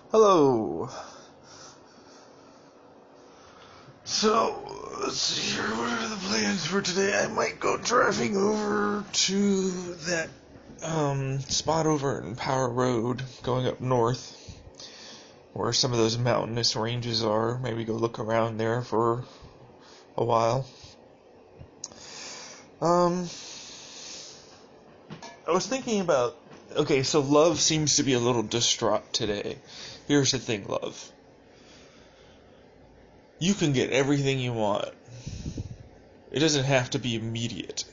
Hello. So, let's see here. What are the plans for today? I might go driving over to that spot over in Power Road, going up north, where some of those mountainous ranges are. Maybe go look around there for a while. I was thinking about. Okay, so Love seems to be a little distraught today. Here's the thing, Love. You can get everything you want. It doesn't have to be immediate.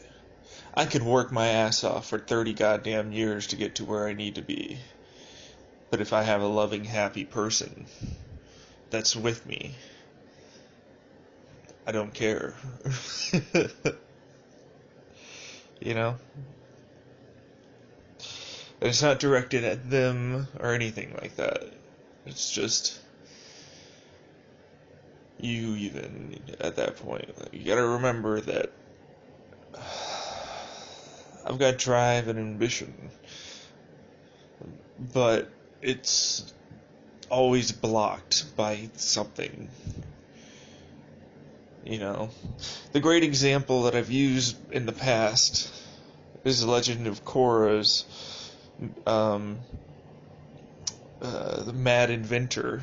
I could work my ass off for 30 goddamn years to get to where I need to be. But if I have a loving, happy person that's with me, I don't care. You know? And it's not directed at them or anything like that. It's just you even at that point. You gotta remember that I've got drive and ambition, but it's always blocked by something. You know, the great example that I've used in the past is the Legend of Korra's the mad inventor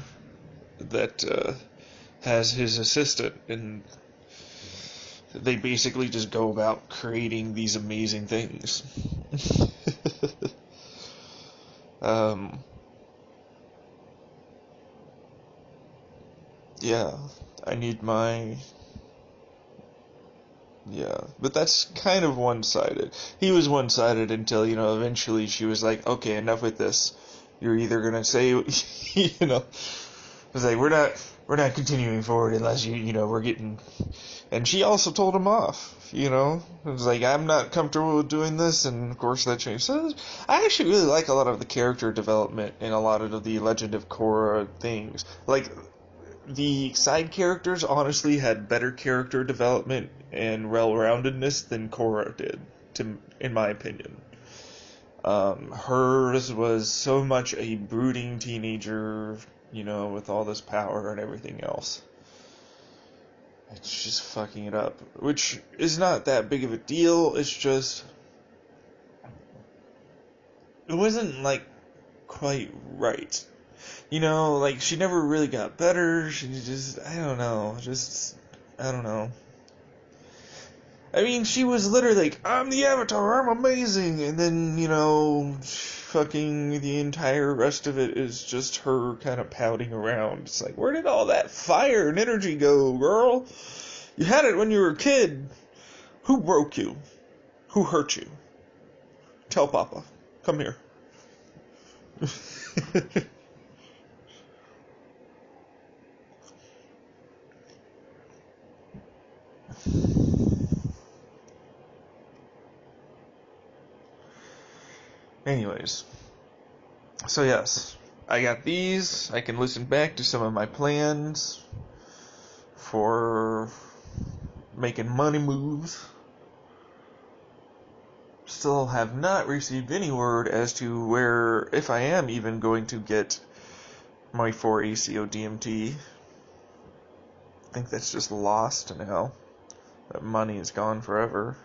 that has his assistant, and they basically just go about creating these amazing things. Yeah, I need my... Yeah, but that's kind of one-sided. He was one-sided until, eventually she was like, okay, enough with this. You're either gonna say, it's like, we're not continuing forward unless we're getting... And she also told him off, It was like, I'm not comfortable with doing this, and of course that changed. So I actually really like a lot of the character development in a lot of the Legend of Korra things. Like, the side characters honestly had better character development and well-roundedness than Korra did, in my opinion. Hers was so much a brooding teenager, with all this power and everything else. It's just fucking it up, which is not that big of a deal. It's just, it wasn't like quite right. Like, she never really got better. She just, I don't know. I mean, she was literally like, I'm the Avatar, I'm amazing. And then, fucking the entire rest of it is just her kind of pouting around. It's like, where did all that fire and energy go, girl? You had it when you were a kid. Who broke you? Who hurt you? Tell Papa. Come here. Anyways, so yes, I got these. I can listen back to some of my plans for making money moves. Still have not received any word as to where, if I am even going to get my 4-ACO DMT. I think that's just lost now. That money is gone forever.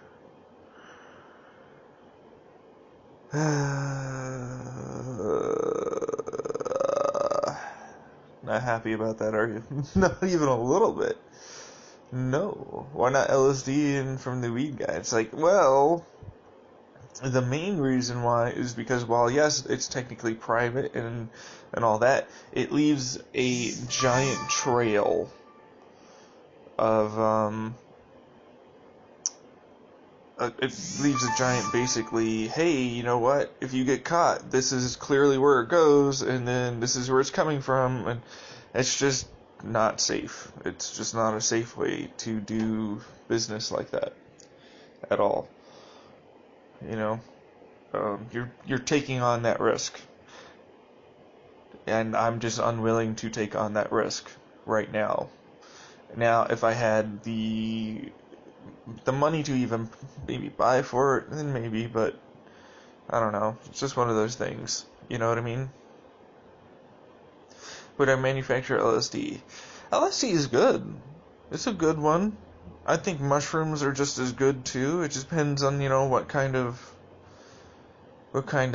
Not happy about that, are you? Not even a little bit. No. Why not LSD and from the weed guy? It's like, well, the main reason why is because while, yes, it's technically private and all that, it leaves a giant trail of, it leaves a giant, basically, hey, you know what, if you get caught, this is clearly where it goes, and then this is where it's coming from, and it's just not safe. It's just not a safe way to do business like that at all. You're taking on that risk, and I'm just unwilling to take on that risk right now. Now, if I had the money to even maybe buy for it, then maybe, but I don't know. It's just one of those things. You know what I mean? Would I manufacture LSD? LSD is good. It's a good one. I think mushrooms are just as good too. It just depends on, what kind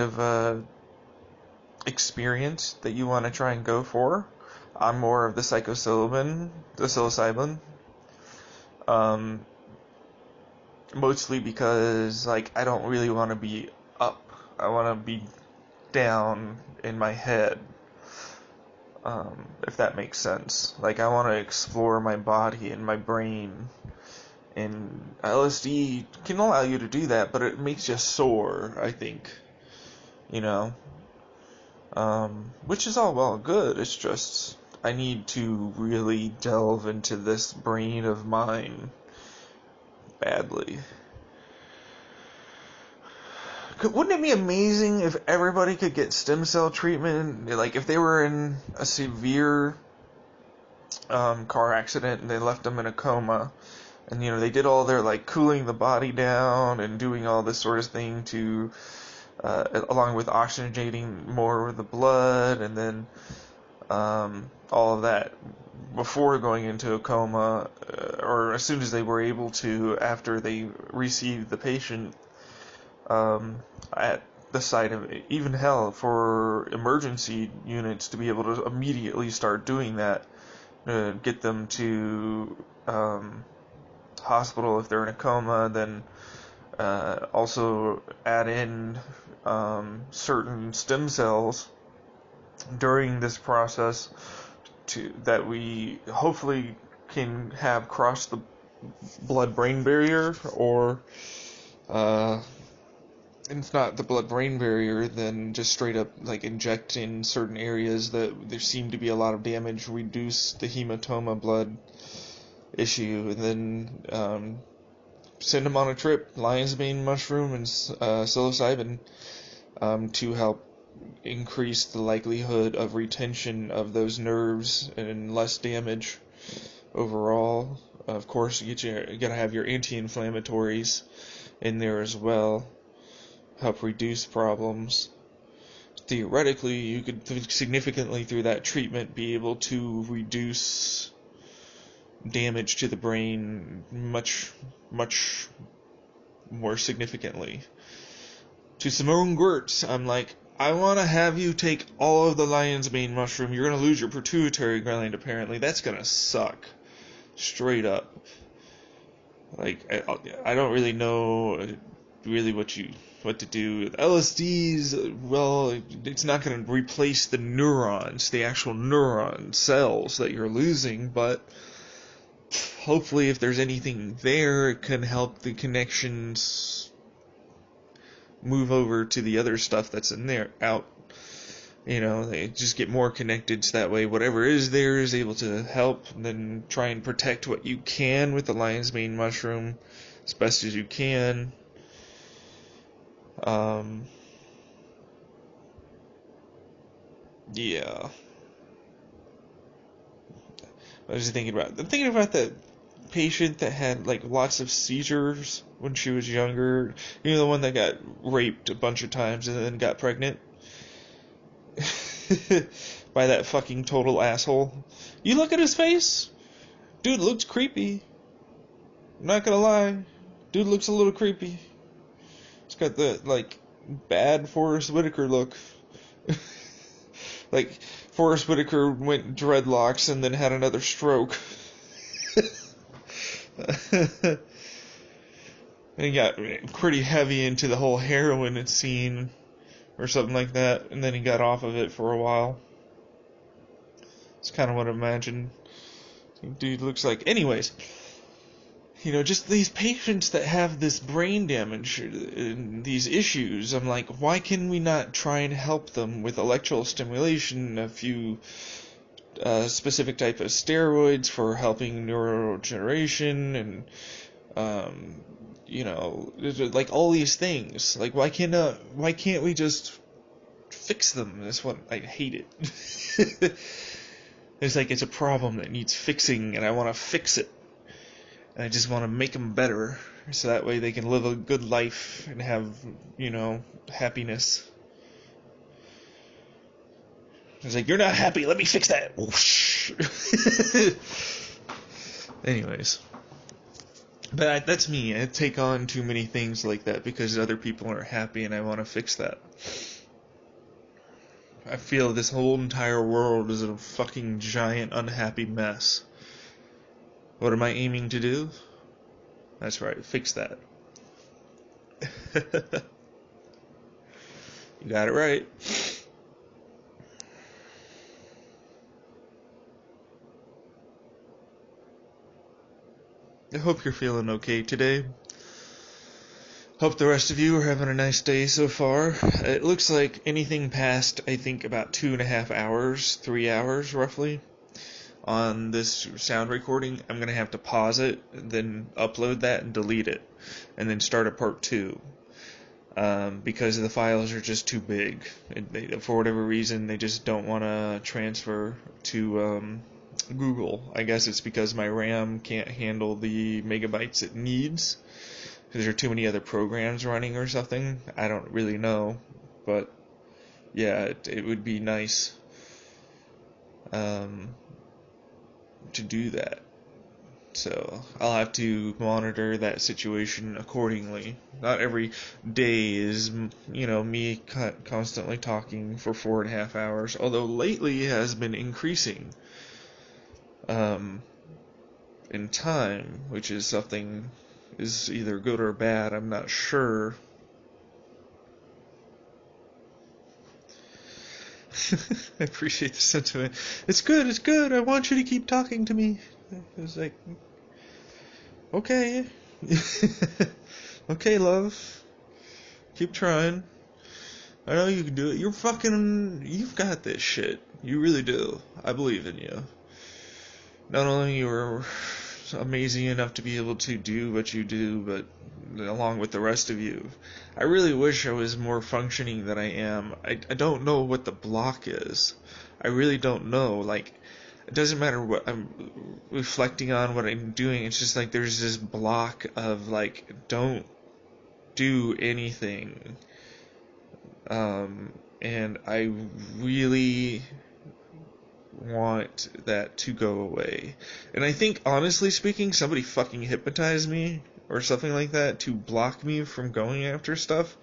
of experience that you want to try and go for. I'm more of the psilocybin. Um, Mostly because, like, I don't really want to be up. I want to be down in my head. If that makes sense. Like, I want to explore my body and my brain. And LSD can allow you to do that, but it makes you sore, I think. You know? Which is all well and good. It's just, I need to really delve into this brain of mine badly. Wouldn't it be amazing if everybody could get stem cell treatment? Like, if they were in a severe car accident and they left them in a coma, and they did all their like cooling the body down and doing all this sort of thing to, along with oxygenating more of the blood, and then all of that before going into a coma, or as soon as they were able to, after they received the patient at the site of, even hell, for emergency units to be able to immediately start doing that, get them to hospital if they're in a coma, then also add in certain stem cells during this process that we hopefully can have cross the blood-brain barrier, or it's not the blood-brain barrier, then just straight up like inject in certain areas that there seem to be a lot of damage, reduce the hematoma blood issue, and then send them on a trip, lion's mane mushroom and psilocybin, to help increase the likelihood of retention of those nerves and less damage overall. Of course, you gotta have your anti-inflammatories in there as well, help reduce problems. Theoretically, you could significantly, through that treatment, be able to reduce damage to the brain much, much more significantly. To Simone Giertz, I'm like, I want to have you take all of the lion's mane mushroom. You're going to lose your pituitary gland, apparently. That's going to suck. Straight up. Like, I don't really know really what to do. LSD's, well, it's not going to replace the neurons, the actual neuron cells that you're losing, but hopefully if there's anything there, it can help the connections move over to the other stuff that's in there, out. They just get more connected, so that way whatever is there is able to help, and then try and protect what you can with the lion's mane mushroom as best as you can. Yeah. I'm thinking about that patient that had like lots of seizures when she was younger. The one that got raped a bunch of times and then got pregnant by that fucking total asshole. You look at his face, dude looks creepy. I'm not gonna lie, dude looks a little creepy. He's got the like bad Forrest Whitaker look. Like Forrest Whitaker went dreadlocks and then had another stroke. And he got pretty heavy into the whole heroin scene or something like that, and then he got off of it for a while. It's kind of what I imagine dude looks like. Anyways, just these patients that have this brain damage and these issues, I'm like, why can we not try and help them with electrical stimulation, a few specific type of steroids for helping neurodegeneration, and like all these things. Like, why can't we just fix them? That's what I hate it. It's like it's a problem that needs fixing, and I want to fix it. And I just want to make them better, so that way they can live a good life and have, happiness. It's like, you're not happy, let me fix that. Whoosh. Anyways. But that's me. I take on too many things like that because other people aren't happy and I want to fix that. I feel this whole entire world is a fucking giant unhappy mess. What am I aiming to do? That's right, fix that. You got it right. I hope you're feeling okay today. Hope the rest of you are having a nice day so far. It looks like anything past, I think, about 2.5 hours, 3 hours roughly, on this sound recording, I'm going to have to pause it, then upload that and delete it, and then start a part 2. Because the files are just too big. For whatever reason, they just don't want to transfer to Google. I guess it's because my RAM can't handle the megabytes it needs, because there are too many other programs running or something. I don't really know, but yeah, it would be nice to do that. So I'll have to monitor that situation accordingly. Not every day is, me constantly talking for 4.5 hours, although lately it has been increasing in time, which is something is either good or bad, I'm not sure. I appreciate the sentiment. It's good, I want you to keep talking to me. It's like, okay. Okay, love. Keep trying. I know you can do it. You've got this shit. You really do. I believe in you. Not only you're amazing enough to be able to do what you do, but along with the rest of you. I really wish I was more functioning than I am. I don't know what the block is. I really don't know. Like, it doesn't matter what I'm reflecting on, what I'm doing. It's just like there's this block of like, don't do anything. And I really want that to go away. And I think, honestly speaking, somebody fucking hypnotized me or something like that to block me from going after stuff.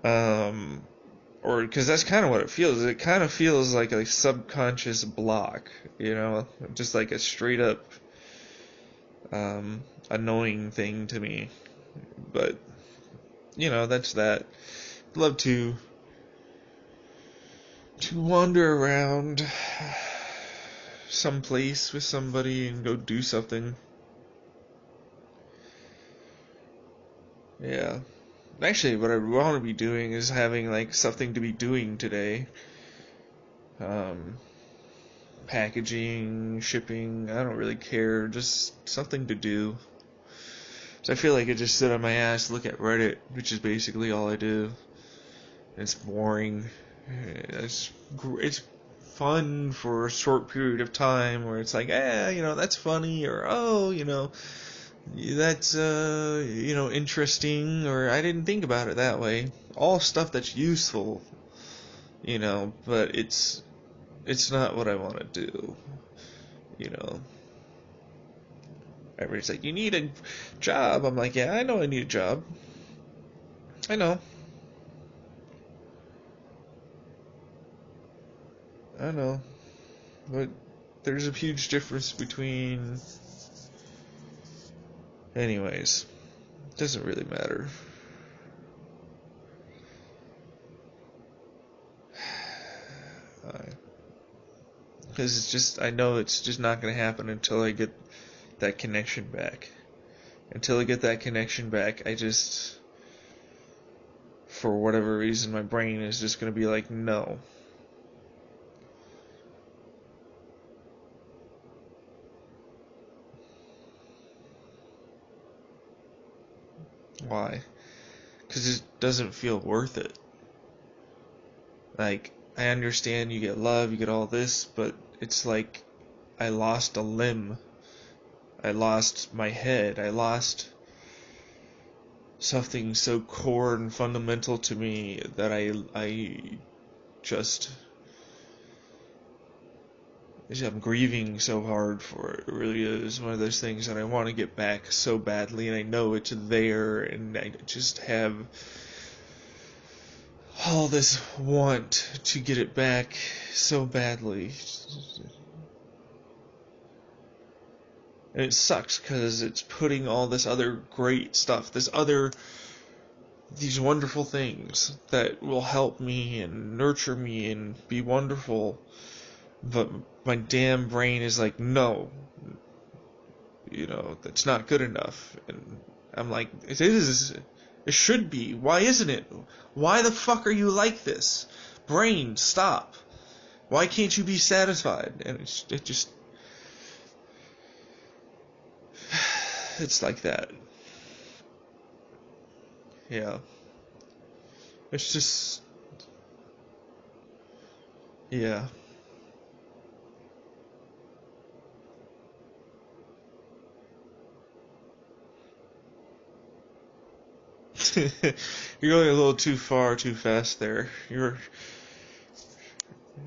Or because that's kind of what it feels. It kind of feels like a subconscious block, just like a straight up annoying thing to me. But that's that. I'd love to wander around someplace with somebody and go do something. Yeah. Actually, what I want to be doing is having like something to be doing today. Packaging, shipping, I don't really care, just something to do. So I feel like I just sit on my ass, look at Reddit, which is basically all I do. It's boring. It's fun for a short period of time where it's like, that's funny, or that's interesting, or I didn't think about it that way. All stuff that's useful, but it's not what I want to do. Everybody's like, you need a job. I'm like, yeah, I know I need a job. I know. But there's a huge difference between... Anyways, it doesn't really matter. Because I know it's just not going to happen until I get that connection back. Until I get that connection back, for whatever reason, my brain is just going to be like, no. Why? Because it doesn't feel worth it. Like, I understand you get love, you get all this, but it's like I lost a limb. I lost my head. I lost something so core and fundamental to me that I just I'm grieving so hard for it. It really is one of those things that I want to get back so badly, and I know it's there, and I just have all this want to get it back so badly. And it sucks because it's putting all this other great stuff, these wonderful things that will help me and nurture me and be wonderful. But my damn brain is like, no, that's not good enough. And I'm like, it is. It should be. Why isn't it? Why the fuck are you like this? Brain, stop. Why can't you be satisfied? And it just, it's like that. Yeah. It's just, yeah. You're going a little too far, too fast there.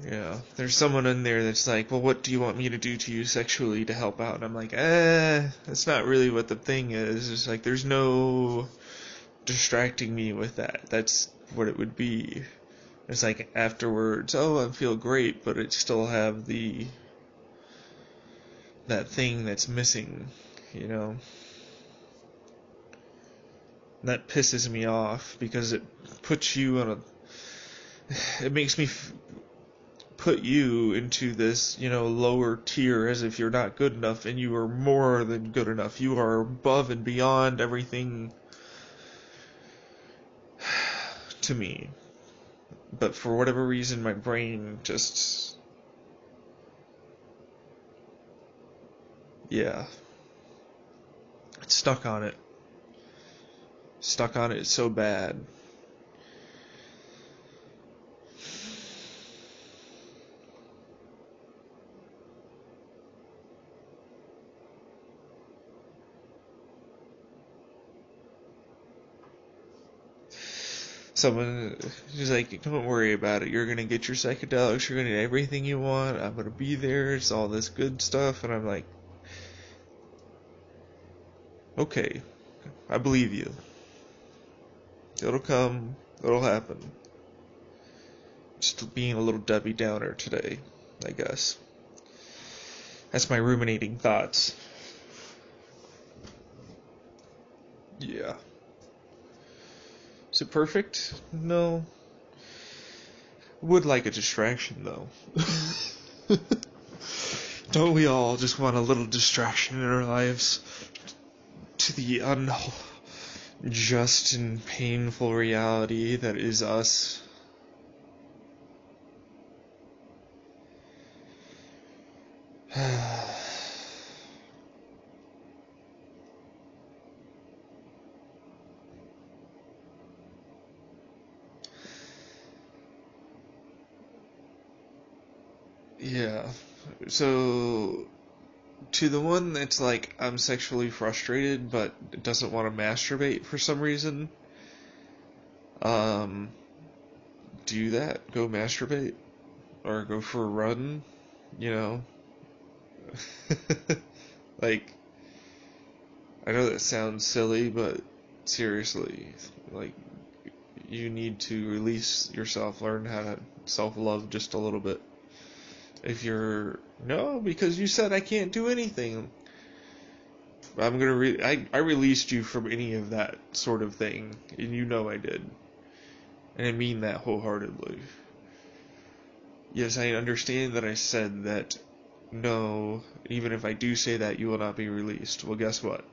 Yeah. There's someone in there that's like, well, what do you want me to do to you sexually to help out? And I'm like, that's not really what the thing is. It's like, there's no distracting me with that. That's what it would be. It's like afterwards, oh, I feel great, but it still have that thing that's missing, you know? That pisses me off because it puts you on it makes me put you into this, lower tier as if you're not good enough, and you are more than good enough. You are above and beyond everything to me. But for whatever reason, my brain just, yeah, it's stuck on it. Stuck on it so bad. Someone is like, don't worry about it. You're gonna get your psychedelics. You're gonna get everything you want. I'm gonna be there. It's all this good stuff. And I'm like, okay, I believe you. It'll come. It'll happen. Just being a little Debbie Downer today, I guess. That's my ruminating thoughts. Yeah. Is it perfect? No. Would like a distraction, though. Don't we all just want a little distraction in our lives to the unjust and painful reality that is us? Yeah. So, to the one that's like, I'm sexually frustrated but doesn't want to masturbate for some reason, um, do that. Go masturbate. Or go for a run, you know? Like, I know that sounds silly, but seriously, like, you need to release yourself, learn how to self-love just a little bit. If you're, no, because you said I can't do anything. I released you from any of that sort of thing, and you know I did. And I mean that wholeheartedly. Yes, I understand that I said that, no, even if I do say that, you will not be released. Well, guess what?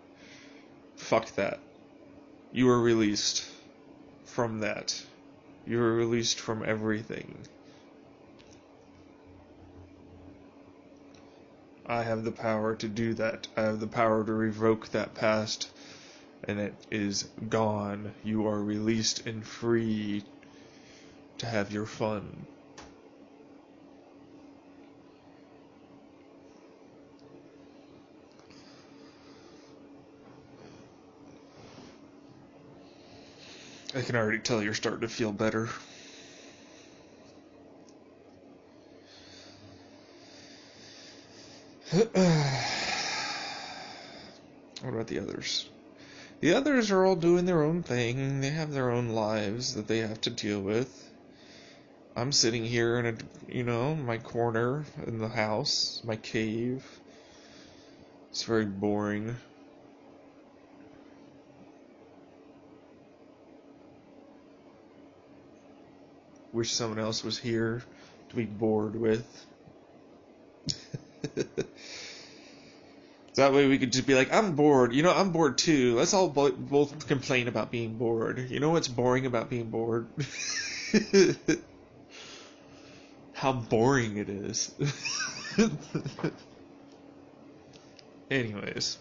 Fuck that. You are released from that. You are released from everything. I have the power to do that. I have the power to revoke that past, and it is gone. You are released and free to have your fun. I can already tell you're starting to feel better. What about the others? The others are all doing their own thing. They have their own lives that they have to deal with. I'm sitting here in my corner in the house, my cave. It's very boring. Wish someone else was here to be bored with. That way we could just be like, I'm bored. I'm bored too. Let's all both complain about being bored. You know what's boring about being bored? How boring it is. Anyways.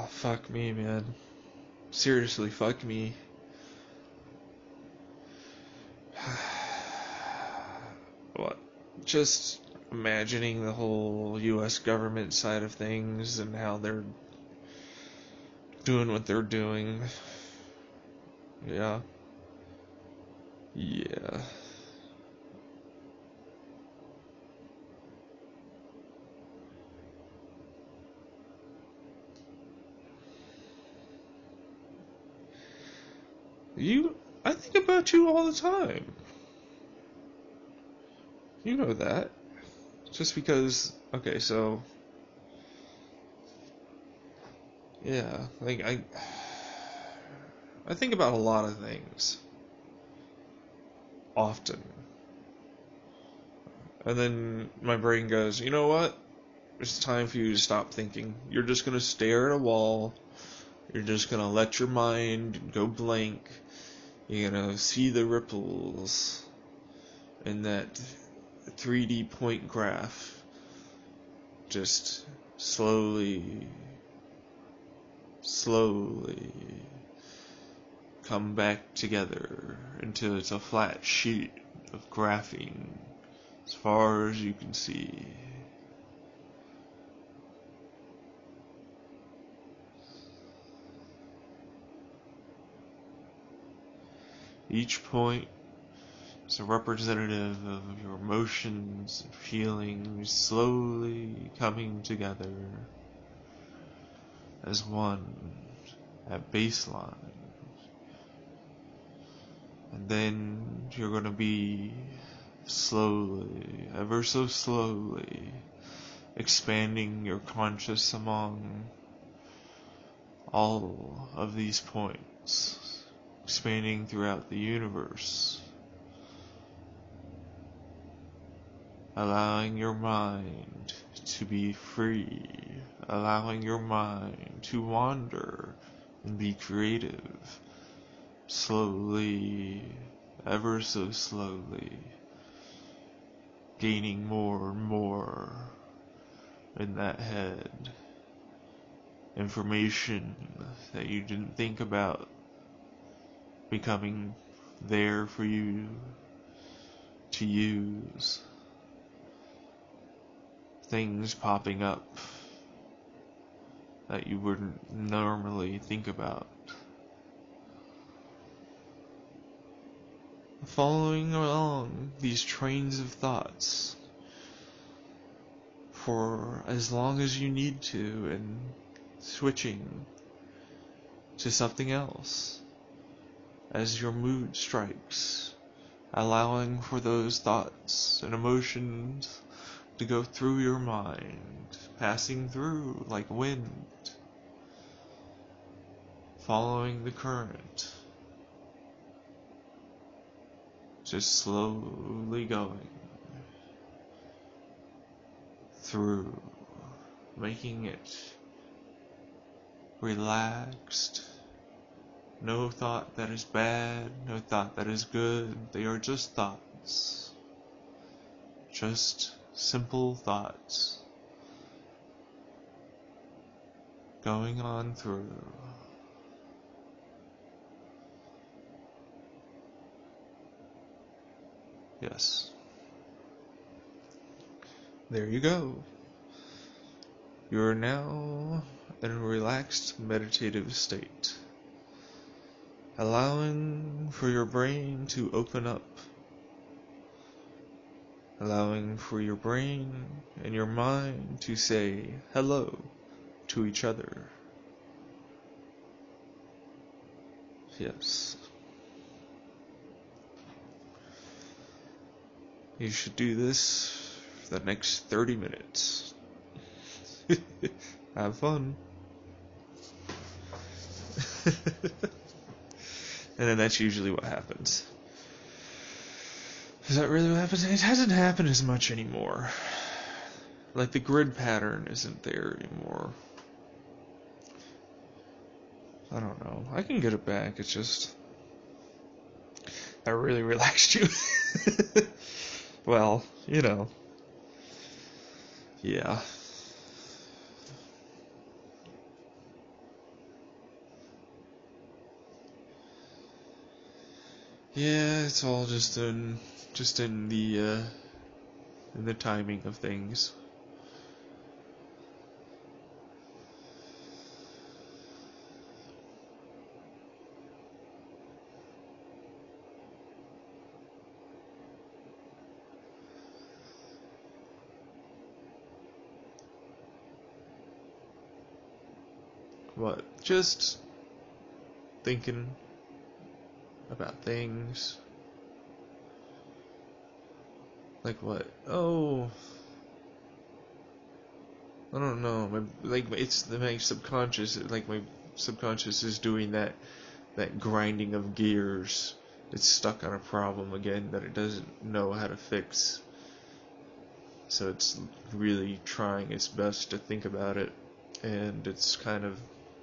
Fuck me, man. Seriously, fuck me. What? Just imagining the whole U.S. government side of things and how they're doing what they're doing. Yeah. Yeah. I think about you all the time. You know that. Just because, okay, so, yeah, like, I think about a lot of things. Often. And then my brain goes, you know what? It's time for you to stop thinking. You're just gonna stare at a wall. You're just gonna let your mind go blank. You're gonna see the ripples in that 3D point graph just slowly come back together until it's a flat sheet of graphene as far as you can see. Each point is a representative of your emotions and feelings slowly coming together as one at baseline. And then you're gonna be slowly, ever so slowly, expanding your conscious among all of these points, expanding throughout the universe, allowing your mind to be free, allowing your mind to wander and be creative, slowly, ever so slowly, gaining more and more in that head, information that you didn't think about becoming there for you to use, things popping up that you wouldn't normally think about. Following along these trains of thoughts for as long as you need to and switching to something else as your mood strikes, allowing for those thoughts and emotions to go through your mind, passing through like wind, following the current, just slowly going through, making it relaxed. No thought that is bad, no thought that is good, they are just thoughts. Just simple thoughts going on through. Yes. There you go. You are now in a relaxed meditative state, allowing for your brain to open up, allowing for your brain and your mind to say hello to each other. Yes. You should do this for the next 30 minutes. Have fun. And then that's usually what happens. Is that really what happens? It hasn't happened as much anymore. Like, the grid pattern isn't there anymore. I don't know. I can get it back. It's just, I really relaxed you. Well, you know. Yeah. Yeah, it's all just in the timing of things. What? Just thinking about things. Like what? Oh, I don't know. It's my subconscious. Like, my subconscious is doing that grinding of gears. It's stuck on a problem again that it doesn't know how to fix. So it's really trying its best to think about it, and it's kind of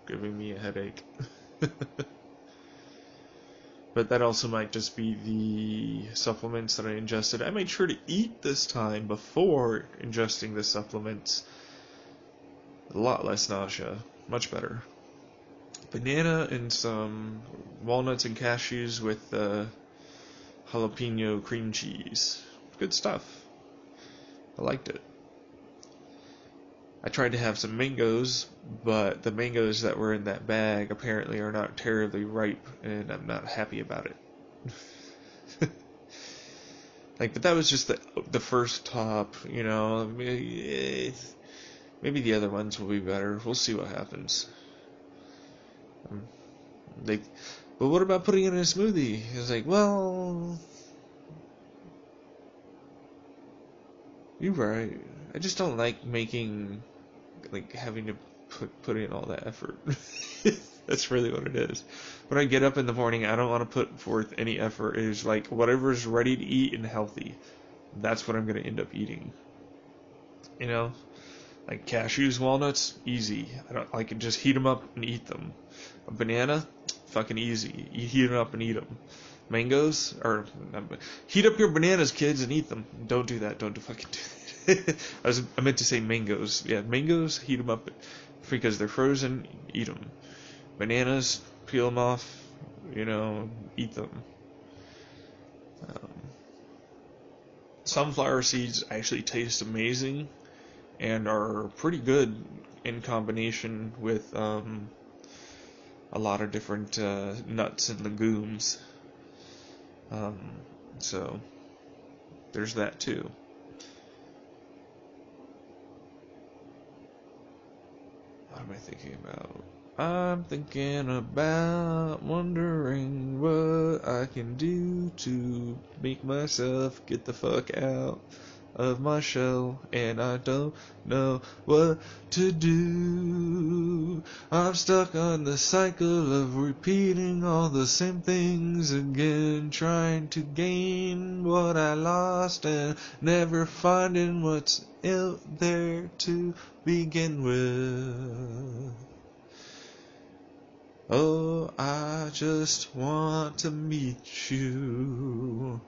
giving me a headache. But that also might just be the supplements that I ingested. I made sure to eat this time before ingesting the supplements. A lot less nausea. Much better. Banana and some walnuts and cashews with jalapeno cream cheese. Good stuff. I liked it. I tried to have some mangoes, but the mangoes that were in that bag apparently are not terribly ripe, and I'm not happy about it. But that was just the first top, you know. Maybe the other ones will be better. We'll see what happens. But what about putting it in a smoothie? It's like, well, you're right. I just don't like having to put in all that effort. That's really what it is. When I get up in the morning, I don't want to put forth any effort. It is like whatever's ready to eat and healthy. That's what I'm going to end up eating. You know? Like cashews, walnuts, easy. I can just heat them up and eat them. A banana, fucking easy. You heat them up and eat them. Mangoes, heat up your bananas, kids, and eat them. Don't do that. Don't fucking do that. I meant to say mangoes. Yeah, mangoes, heat them up because they're frozen. Eat them. Bananas, peel them off. Eat them. Sunflower seeds actually taste amazing and are pretty good in combination with a lot of different nuts and legumes. So there's that too. What am I thinking about? I'm thinking about wondering what I can do to make myself get the fuck out of my shell, and I don't know what to do. I'm stuck on the cycle of repeating all the same things again, trying to gain what I lost and never finding what's out there to begin with. Oh, I just want to meet you.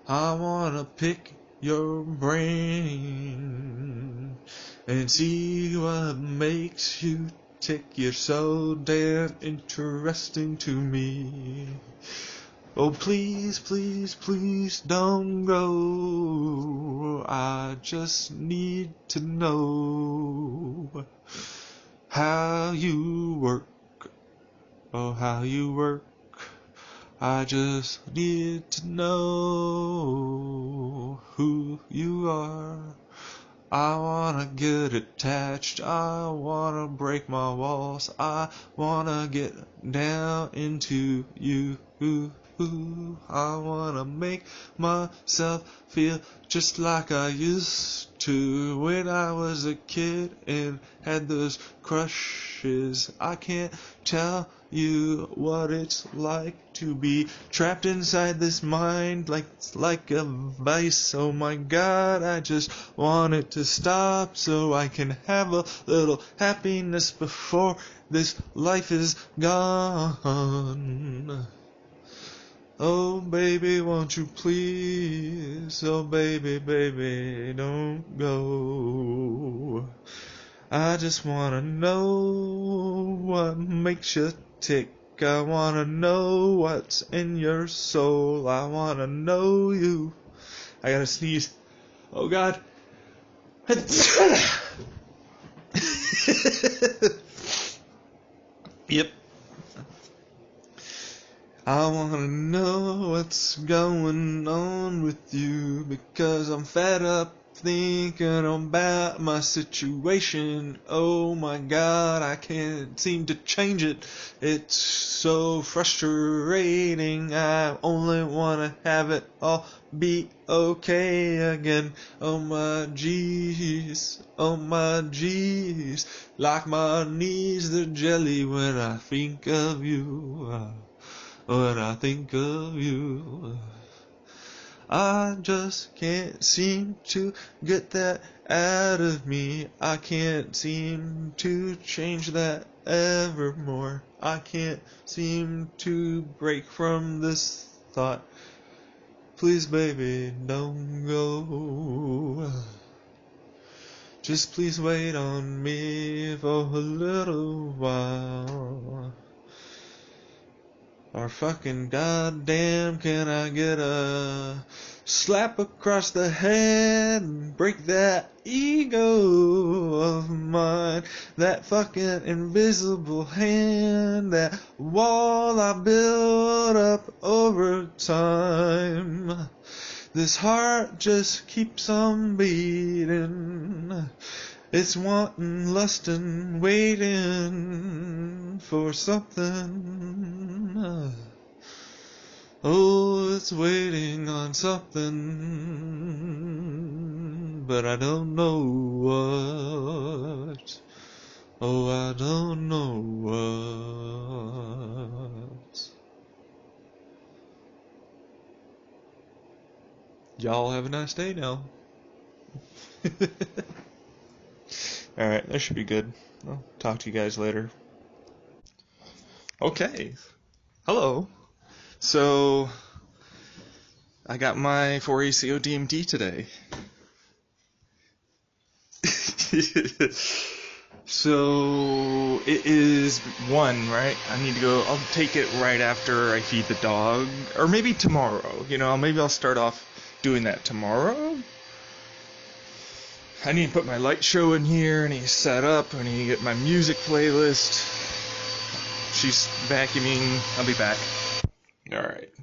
I wanna pick your brain and see what makes you tick. You're so damn interesting to me. Oh, please, please, please don't go. I just need to know how you work. Oh, how you work. I just need to know. who you are. I wanna get attached, I wanna break my walls, I wanna get down into you. I wanna make myself feel just like I used to when I was a kid and had those crushes. I can't tell you what it's like to be trapped inside this mind like a vice. Oh my God, I just want it to stop so I can have a little happiness before this life is gone. Oh baby, won't you please? Oh baby, baby, don't go. I just wanna know what makes you tick. I wanna know what's in your soul. I wanna know you. I gotta sneeze. Oh God. Yep. I wanna know what's going on with you, because I'm fed up thinking about my situation. Oh my God, I can't seem to change it. It's so frustrating. I only wanna have it all be okay again. Oh my jeez, oh my jeez, like my knees, they're jelly when I think of you. When I think of you, I just can't seem to get that out of me. I can't seem to change that evermore. I can't seem to break from this thought. Please, baby, don't go. Just please wait on me for a little while. Or fucking goddamn, can I get a slap across the head and break that ego of mine, that fucking invisible hand, that wall I built up over time. This heart just keeps on beating. It's wanting, lusting, waiting for something. Oh, it's waiting on something, but I don't know what. Oh, I don't know what. Y'all have a nice day now. Alright, that should be good. I'll talk to you guys later. Okay. Hello. So, I got my 4ACO DMT today. So, it is 1, right? I need to go, I'll take it right after I feed the dog. Or maybe tomorrow, maybe I'll start off doing that tomorrow. I need to put my light show in here, I need to set up, I need to get my music playlist. She's vacuuming, I'll be back. Alright.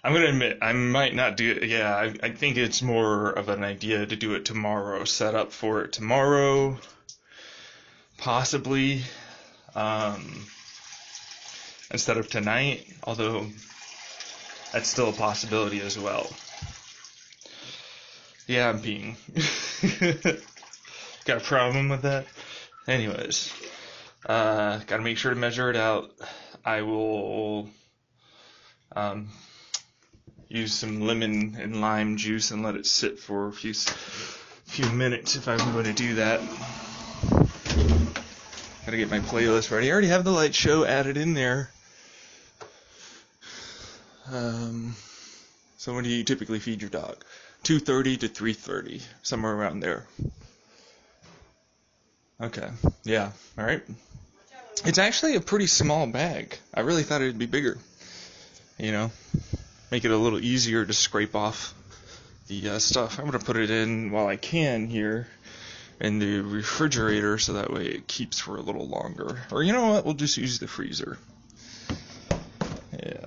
I'm gonna admit, I might not do it, I think it's more of an idea to do it tomorrow, set up for it tomorrow, possibly, instead of tonight, although that's still a possibility as well. Yeah, I'm peeing. Got a problem with that? Anyways, gotta make sure to measure it out. I will use some lemon and lime juice and let it sit for a few minutes if I'm going to do that. Gotta get my playlist ready. I already have the light show added in there. So when do you typically feed your dog? 2:30 to 3:30, somewhere around there. Okay, yeah, alright. It's actually a pretty small bag. I really thought it'd be bigger. Make it a little easier to scrape off the stuff. I'm going to put it in while I can here in the refrigerator so that way it keeps for a little longer. Or you know what, we'll just use the freezer. Yeah.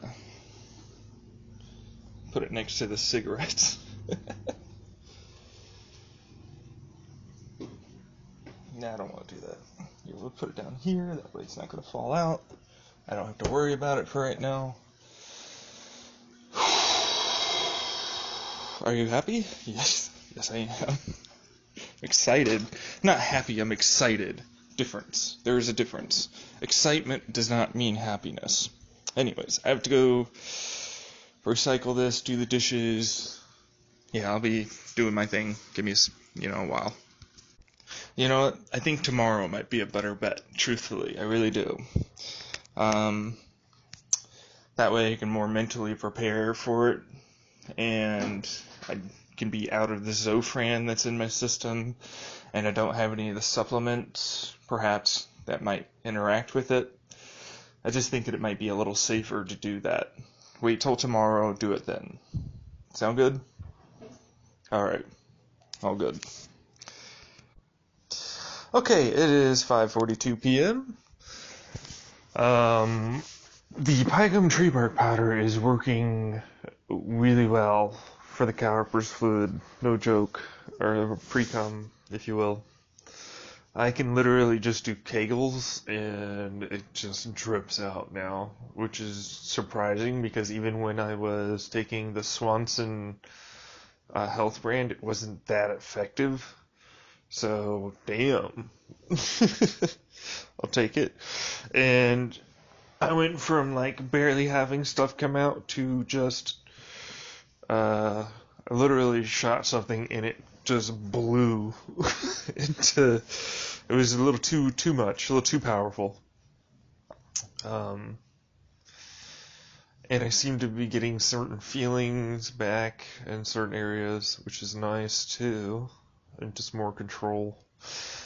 Put it next to the cigarettes. Nah, I don't want to do that. Yeah, we'll put it down here. That way it's not going to fall out. I don't have to worry about it for right now. Are you happy? Yes. Yes, I am. Excited. Not happy, I'm excited. Difference. There is a difference. Excitement does not mean happiness. Anyways, I have to go recycle this, do the dishes. Yeah, I'll be doing my thing. Give me a while. You know what? I think tomorrow might be a better bet, truthfully. I really do. That way I can more mentally prepare for it, and I can be out of the Zofran that's in my system, and I don't have any of the supplements, perhaps, that might interact with it. I just think that it might be a little safer to do that. Wait till tomorrow, do it then. Sound good? Alright. All good. Okay, it is 5:42 p.m. The Pygum tree bark powder is working really well for the cowherper's fluid, no joke, or pre-cum, if you will. I can literally just do Kegels and it just drips out now, which is surprising because even when I was taking the Swanson health brand, it wasn't that effective. So, damn. I'll take it. And I went from like barely having stuff come out to just I literally shot something and it just blew into. It was a little too much, a little too powerful. And I seem to be getting certain feelings back in certain areas, which is nice too, and just more control.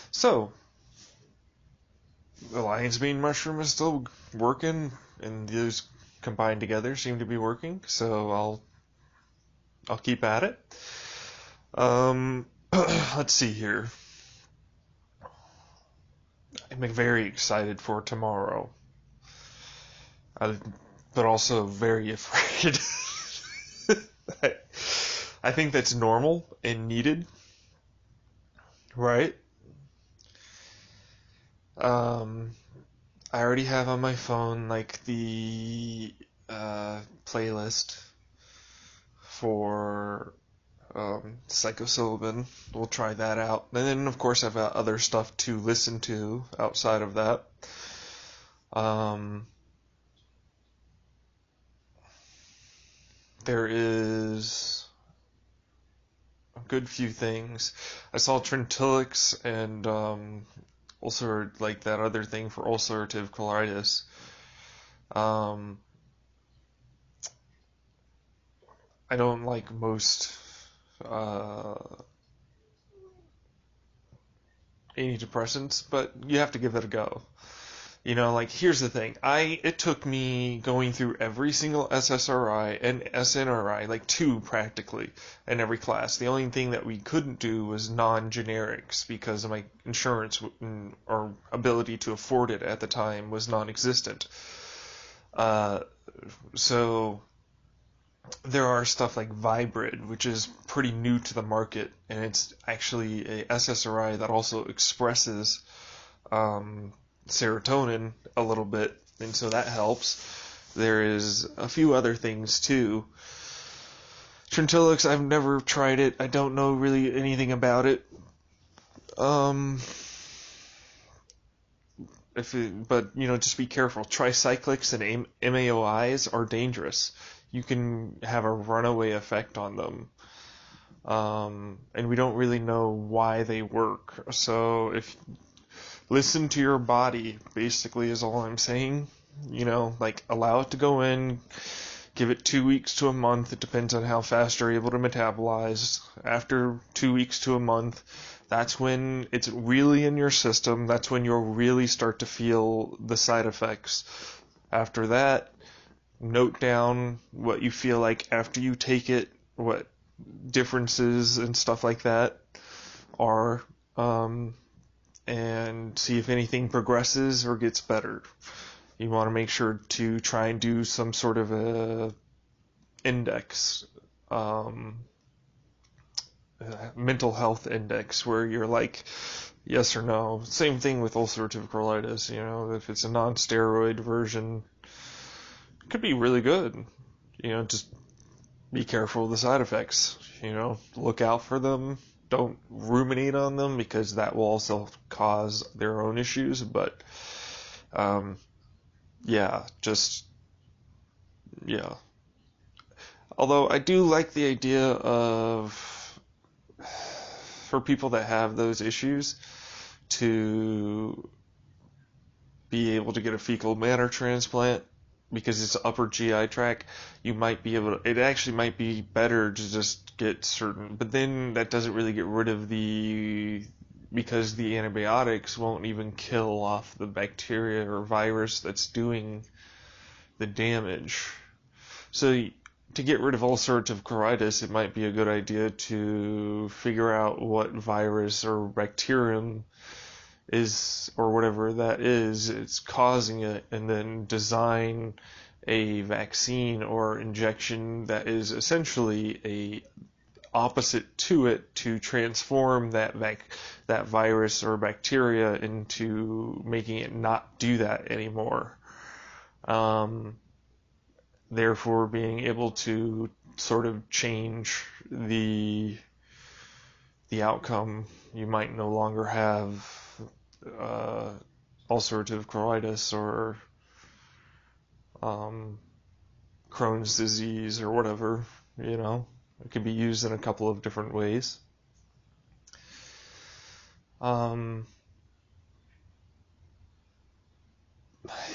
So, the lion's mane mushroom is still working, and those combined together seem to be working. So I'll keep at it. Let's see here. I'm very excited for tomorrow, but also very afraid. I think that's normal and needed, right? I already have on my phone like the playlist for psilocybin. We'll try that out. And then, of course, I've got other stuff to listen to outside of that. There is a good few things. I saw Trintellix and also like that other thing for ulcerative colitis. I don't like most antidepressants, but you have to give it a go. You know, like, here's the thing. It took me going through every single SSRI and SNRI, like 2 practically, in every class. The only thing that we couldn't do was non-generics because my insurance or ability to afford it at the time was non-existent. So there are stuff like Vibrid, which is pretty new to the market, and it's actually a SSRI that also expresses serotonin a little bit, and so that helps. There is a few other things too. Trintellix, I've never tried it. I don't know really anything about it. But just be careful. Tricyclics and MAOIs are dangerous. You can have a runaway effect on them. And we don't really know why they work. So listen to your body, basically, is all I'm saying. Like, allow it to go in, give it 2 weeks to a month. It depends on how fast you're able to metabolize. After 2 weeks to a month, that's when it's really in your system. That's when you'll really start to feel the side effects. After that, note down what you feel like after you take it, what differences and stuff like that are, and see if anything progresses or gets better. You want to make sure to try and do some sort of a index, mental health index, where you're like yes or no. Same thing with ulcerative colitis, if it's a non-steroid version, it could be really good. Just be careful of the side effects, look out for them. Don't ruminate on them because that will also cause their own issues, but yeah, yeah. Although I do like the idea of, for people that have those issues, to be able to get a fecal matter transplant because it's upper GI tract. You might be able to, it actually might be better to just get certain, but then that doesn't really get rid of because the antibiotics won't even kill off the bacteria or virus that's doing the damage. So to get rid of ulcerative colitis, it might be a good idea to figure out what virus or bacterium is, or whatever that is, it's causing it, and then design a vaccine or injection that is essentially a opposite to it to transform that virus or bacteria into making it not do that anymore. Therefore being able to sort of change the outcome. You might no longer have ulcerative colitis or Crohn's disease or whatever, It can be used in a couple of different ways.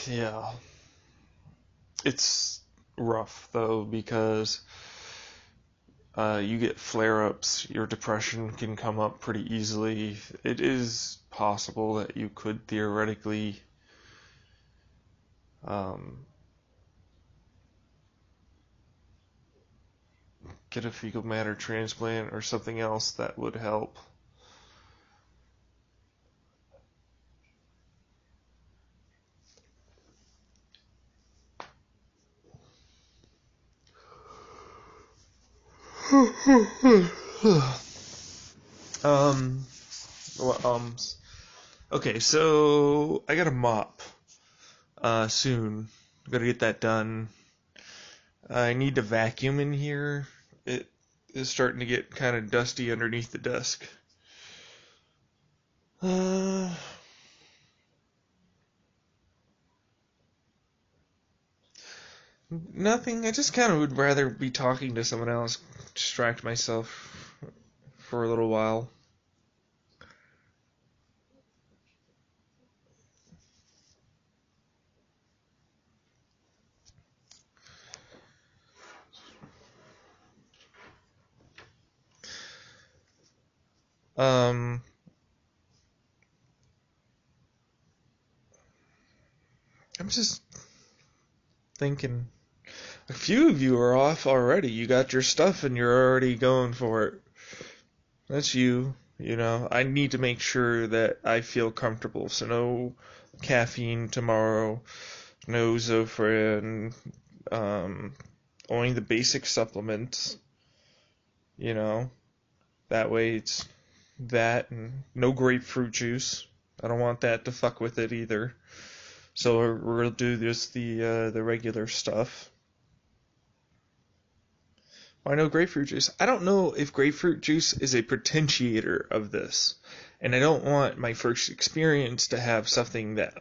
Yeah. It's rough, though, because you get flare-ups, your depression can come up pretty easily. It is possible that you could theoretically get a fecal matter transplant or something else that would help. Okay, so I got a mop soon. Gotta get that done. I need to vacuum in here. It is starting to get kind of dusty underneath the desk. Nothing. I just kind of would rather be talking to someone else, distract myself for a little while. I'm just thinking. A few of you are off already. You got your stuff and you're already going for it. That's you. I need to make sure that I feel comfortable. So no caffeine tomorrow, no Zofran, only the basic supplements. That way it's that, and no grapefruit juice. I don't want that to fuck with it either. So we'll do just the regular stuff. Why no grapefruit juice? I don't know if grapefruit juice is a potentiator of this, and I don't want my first experience to have something that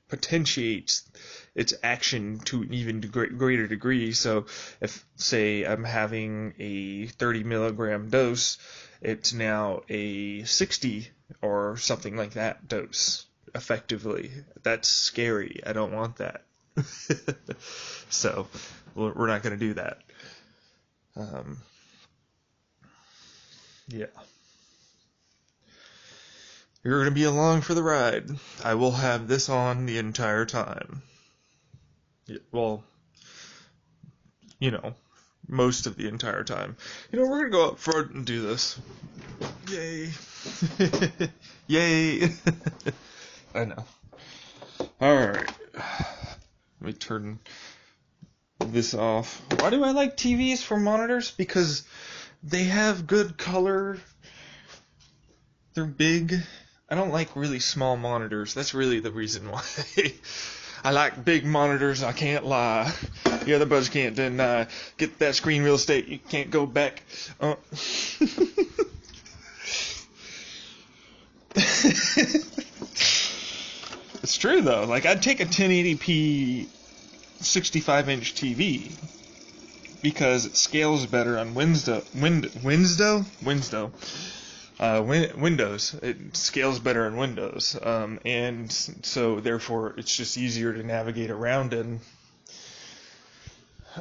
potentiates its action to an even greater degree. So if, say, I'm having a 30 milligram dose, it's now a 60 or something like that dose, effectively. That's scary. I don't want that. So we're not going to do that. Yeah. You're going to be along for the ride. I will have this on the entire time. Yeah, well, most of the entire time. We're going to go up front and do this. Yay. Yay. I know. Alright. Let me turn this off. Why do I like TVs for monitors? Because they have good color. They're big. I don't like really small monitors. That's really the reason why. I like big monitors, I can't lie. The other buds can't deny. Get that screen real estate, you can't go back. It's true though. Like, I'd take a 1080p 65-inch TV because it scales better on Windows. It scales better in Windows, and so therefore it's just easier to navigate around in.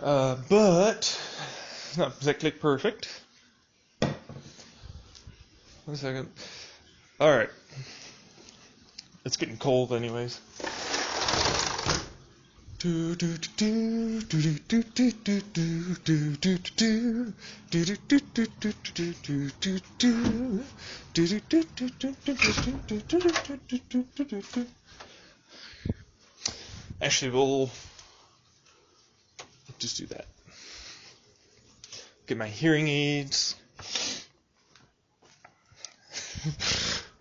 But it's not exactly perfect. 1 second. All right, it's getting cold, anyways. Actually, we'll just do that. Get my hearing aids.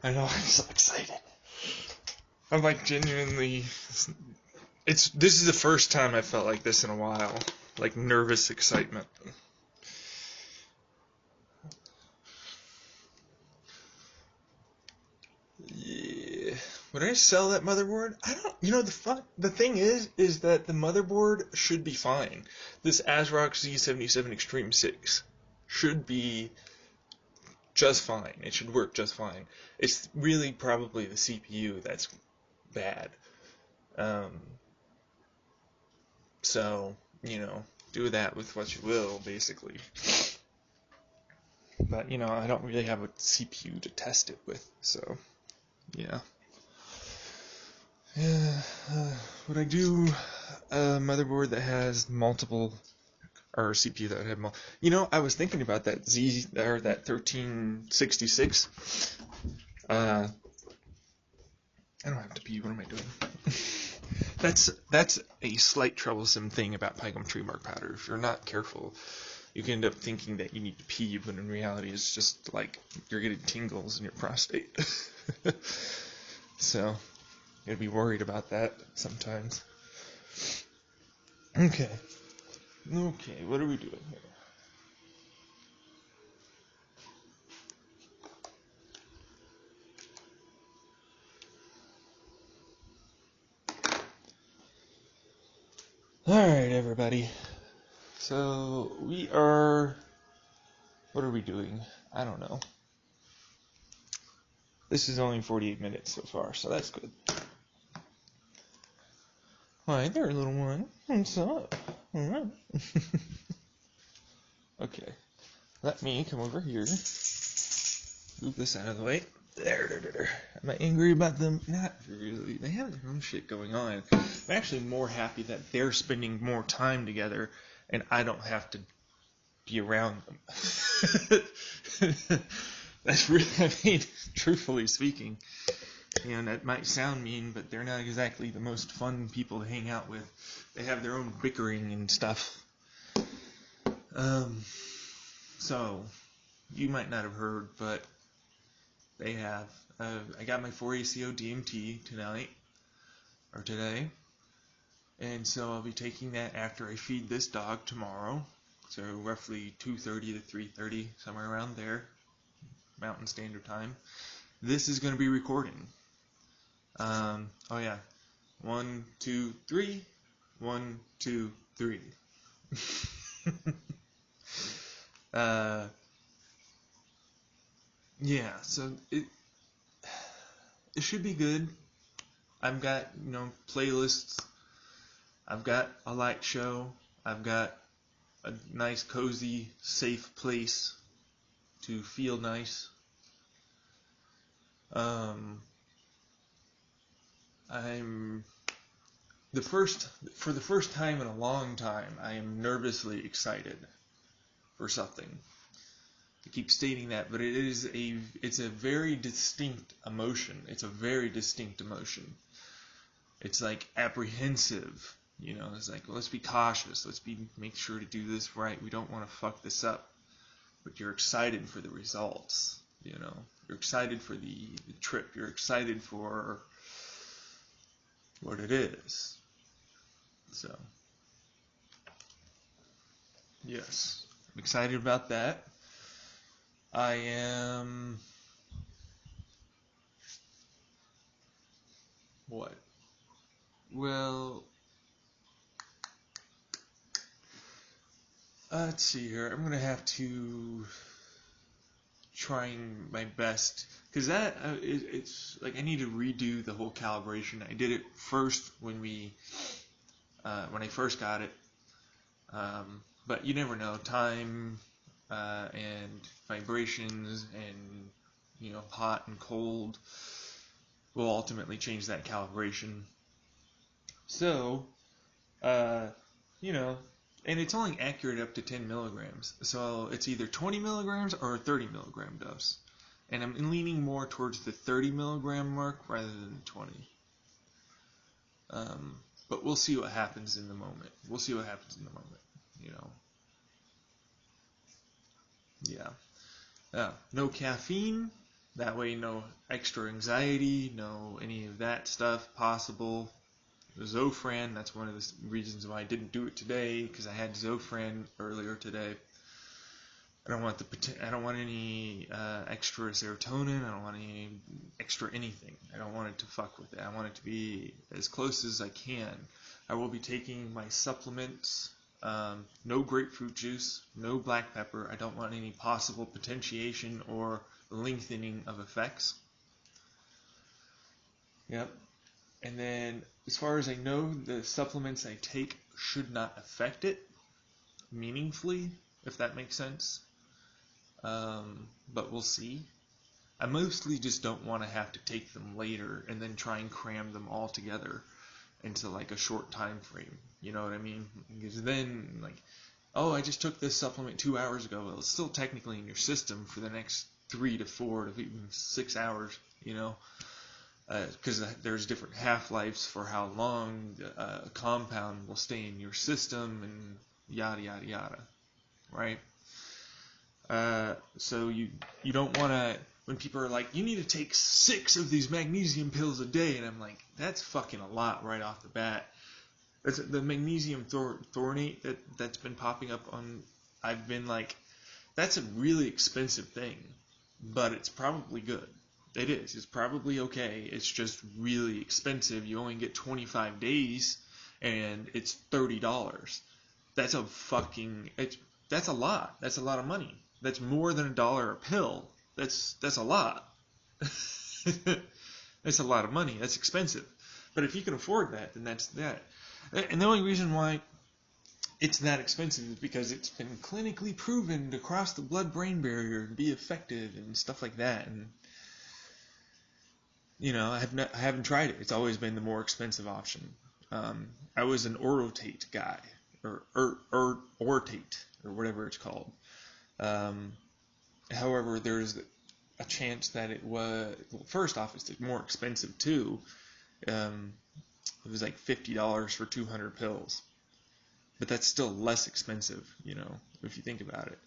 I know, I'm so excited. I'm like genuinely. This is the first time I felt like this in a while, like nervous excitement. Yeah. Would I sell that motherboard? I don't. The thing is that the motherboard should be fine. This ASRock Z77 Extreme 6 should be just fine. It should work just fine. It's really probably the CPU that's bad. So, do that with what you will, basically. But, I don't really have a CPU to test it with, so, yeah. Would I do a motherboard that has multiple, or a CPU that would have multiple? I was thinking about that that 1366. I don't have to pee, what am I doing? That's a slight troublesome thing about Pygam tree bark powder. If you're not careful, you can end up thinking that you need to pee, but in reality it's just like you're getting tingles in your prostate. So, you gotta be worried about that sometimes. Okay, what are we doing here? Alright, everybody. So, what are we doing? I don't know. This is only 48 minutes so far, so that's good. Hi there, little one. What's up? Alright. Okay. Let me come over here. Move this out of the way. There. Am I angry about them? Not really. They have their own shit going on. I'm actually more happy that they're spending more time together and I don't have to be around them. That's really, truthfully speaking, that might sound mean, but they're not exactly the most fun people to hang out with. They have their own bickering and stuff. So, you might not have heard, but they have. I got my 4-ACO DMT today, and so I'll be taking that after I feed this dog tomorrow, so roughly 2:30 to 3:30, somewhere around there, Mountain Standard Time. This is going to be recording. Oh yeah, 1, 2, 3, 1, 2, 3. Yeah, so it should be good. I've got, playlists. I've got a light show. I've got a nice, cozy, safe place to feel nice. For the first time in a long time, I am nervously excited for something. I keep stating that, but it's a very distinct emotion. It's like apprehensive, it's like, well, let's be cautious. Make sure to do this right. We don't want to fuck this up. But you're excited for the results, You know, you're excited for the trip. You're excited for what it is. So, yes, I'm excited about that. I am. What? Well, let's see here. I'm gonna have to trying my best because it's like I need to redo the whole calibration. I did it first when I first got it, but you never know. Time and vibrations and hot and cold will ultimately change that calibration. So, uh, you know, and it's only accurate up to 10 milligrams. So it's either 20 milligrams or a 30 milligram dose. And I'm leaning more towards the 30 milligram mark rather than the 20. But we'll see what happens in the moment. Yeah. No caffeine. That way, no extra anxiety, no any of that stuff possible. Zofran, that's one of the reasons why I didn't do it today, because I had Zofran earlier today. I don't want any extra serotonin. I don't want any extra anything. I don't want it to fuck with it. I want it to be as close as I can. I will be taking my supplements. No grapefruit juice, no black pepper. I don't want any possible potentiation or lengthening of effects. Yep. And then, as far as I know, the supplements I take should not affect it meaningfully, if that makes sense. But we'll see. I mostly just don't want to have to take them later and then try and cram them all together into like a short time frame. You know what I mean? Because then, like, oh, I just took this supplement 2 hours ago. Well, it's still technically in your system for the next 3 to 4 to even 6 hours, because there's different half-lives for how long a compound will stay in your system and yada, yada, yada, right? So you don't want to, when people are like, you need to take 6 of these magnesium pills a day, and I'm like, that's fucking a lot right off the bat. That's the magnesium thornate that's been popping up on, I've been like, that's a really expensive thing, but it's probably good. It is. It's probably okay. It's just really expensive. You only get 25 days, and it's $30. That's that's a lot. That's a lot of money. That's more than $1 a pill. That's a lot. That's a lot of money. That's expensive. But if you can afford that, then that's that. And the only reason why it's that expensive is because it's been clinically proven to cross the blood-brain barrier and be effective and stuff like that. And I haven't tried it. It's always been the more expensive option. I was an Orotate guy, or Ortate, or whatever it's called. However, there's a chance that it was, well, first off, it's more expensive too. It was like $50 for 200 pills. But that's still less expensive, if you think about it.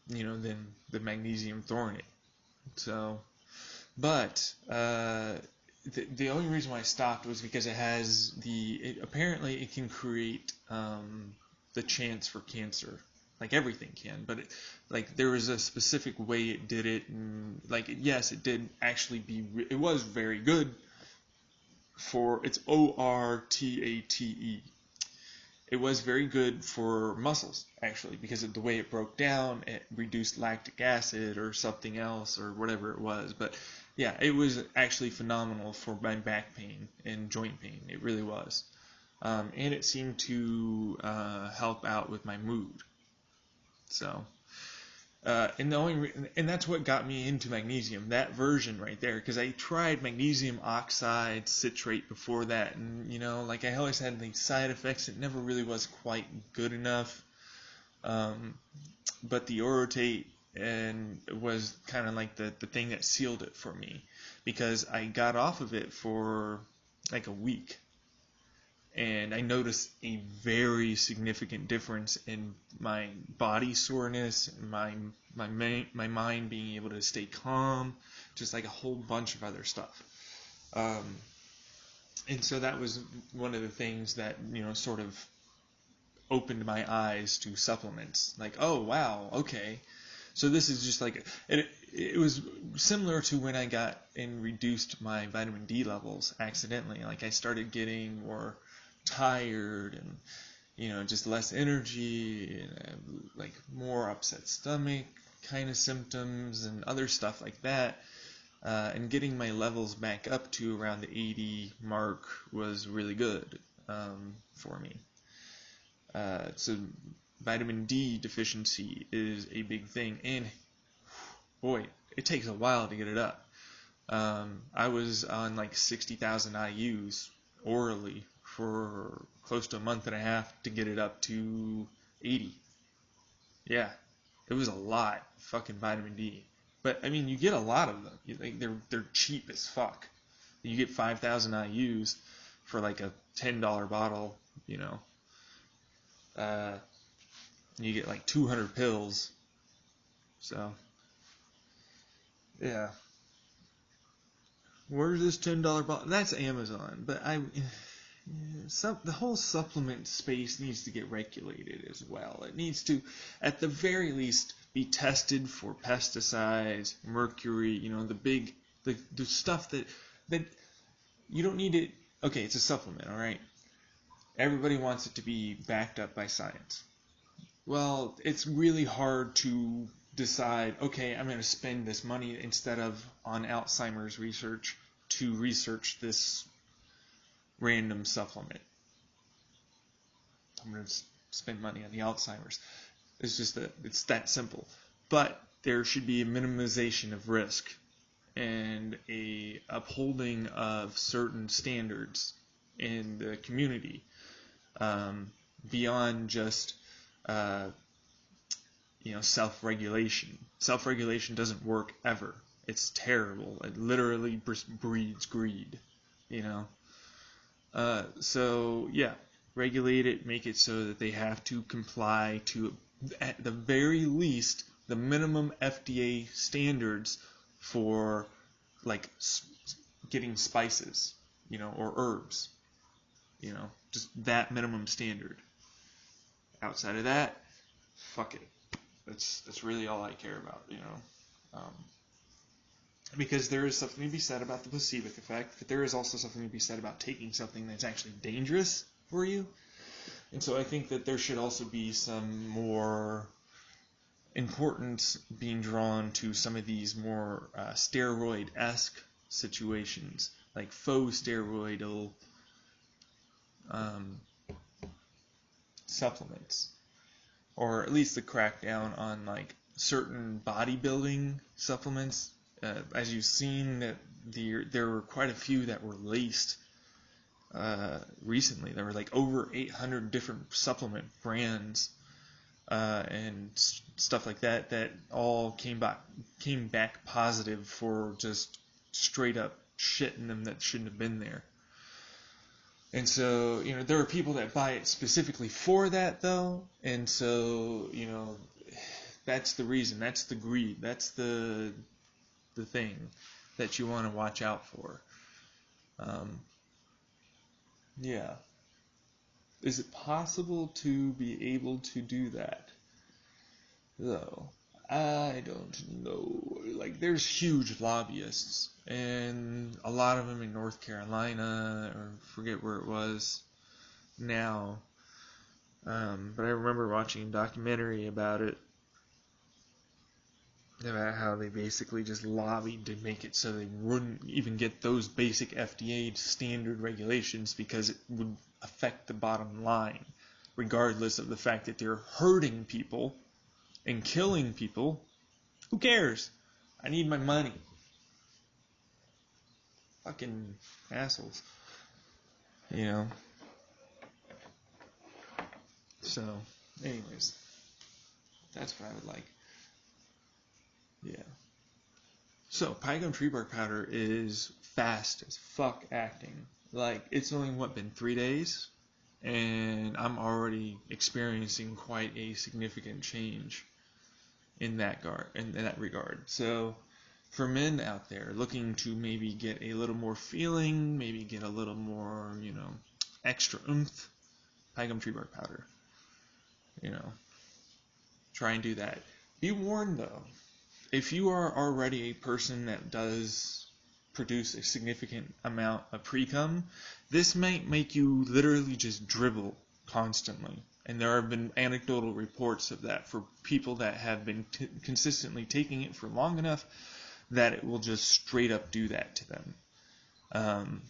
Than the magnesium thornate. So, but the only reason why I stopped was because apparently it can create the chance for cancer. Like everything can, but there was a specific way it did it, and yes, it did actually it was very good for, it's ORTATE. It was very good for muscles, actually, because of the way it broke down. It reduced lactic acid or something else or whatever it was. But yeah, it was actually phenomenal for my back pain and joint pain. It really was. And it seemed to help out with my mood. So, and that's what got me into magnesium, that version right there, because I tried magnesium oxide citrate before that, and I always had these side effects. It never really was quite good enough. But the Orotate was kind of like the thing that sealed it for me, because I got off of it for like a week, and I noticed a very significant difference in my body soreness, my mind being able to stay calm, just like a whole bunch of other stuff. And so that was one of the things that, sort of opened my eyes to supplements. Like, oh wow, okay. So this is just like, it was similar to when I got and reduced my vitamin D levels accidentally. Like, I started getting more tired and, just less energy and like more upset stomach kind of symptoms and other stuff like that. And getting my levels back up to around the 80 mark was really good for me. So vitamin D deficiency is a big thing, and boy, it takes a while to get it up. I was on like 60,000 IUs orally for close to a month and a half to get it up to 80. Yeah, it was a lot of fucking vitamin D. But I mean, you get a lot of them. They're cheap as fuck. You get 5,000 IUs for like a $10 bottle, you get like 200 pills. So, yeah. Where's this $10 bottle? That's Amazon. But the whole supplement space needs to get regulated as well. It needs to, at the very least, be tested for pesticides, mercury, the stuff that you don't need it. Okay, it's a supplement, all right? Everybody wants it to be backed up by science. Well, it's really hard to decide, okay, I'm going to spend this money instead of on Alzheimer's research to research this random supplement. I'm going to spend money on the Alzheimer's. It's just that it's that simple. But there should be a minimization of risk and a upholding of certain standards in the community, beyond just self-regulation. Self-regulation doesn't work ever. It's terrible. It literally breeds greed, So, yeah, regulate it, make it so that they have to comply to, at the very least, the minimum FDA standards for, like, getting spices, or herbs, just that minimum standard. Outside of that, fuck it. That's really all I care about, because there is something to be said about the placebo effect, but there is also something to be said about taking something that's actually dangerous for you. And so I think that there should also be some more importance being drawn to some of these more steroid-esque situations, like faux steroidal supplements, or at least the crackdown on like certain bodybuilding supplements. As you've seen, that there were quite a few that were laced recently. There were like over 800 different supplement brands and stuff like that all came back positive for just straight up shit in them that shouldn't have been there. And so, there are people that buy it specifically for that, though. And so, that's the reason. That's the greed. That's the thing that you want to watch out for. Yeah. Is it possible to be able to do that? Though, I don't know. Like, there's huge lobbyists, and a lot of them in North Carolina, or forget where it was now. But I remember watching a documentary about it, about how they basically just lobbied to make it so they wouldn't even get those basic FDA standard regulations because it would affect the bottom line, regardless of the fact that they're hurting people and killing people. Who cares? I need my money. Fucking assholes. So, anyways, that's what I would like. Yeah. So, Pygone tree bark powder is fast as fuck acting. Like, it's only, been 3 days? and I'm already experiencing quite a significant change in that regard. So for men out there looking to maybe get a little more feeling, maybe get a little more, extra oomph, high gum tree bark powder. Try and do that. Be warned though, if you are already a person that does produce a significant amount of pre-cum, this might make you literally just dribble constantly. And there have been anecdotal reports of that for people that have been consistently taking it for long enough that it will just straight up do that to them.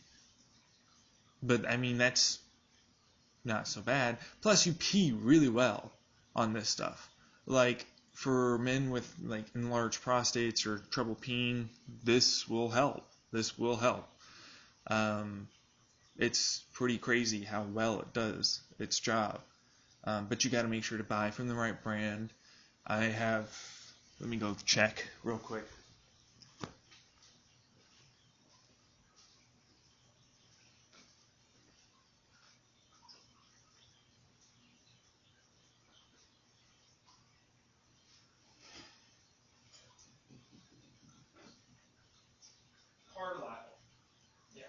But I mean, that's not so bad. Plus, you pee really well on this stuff. Like, for men with like enlarged prostates or trouble peeing, this will help. It's pretty crazy how well it does its job. But you got to make sure to buy from the right brand. Let me go check real quick. Carlisle. Yeah.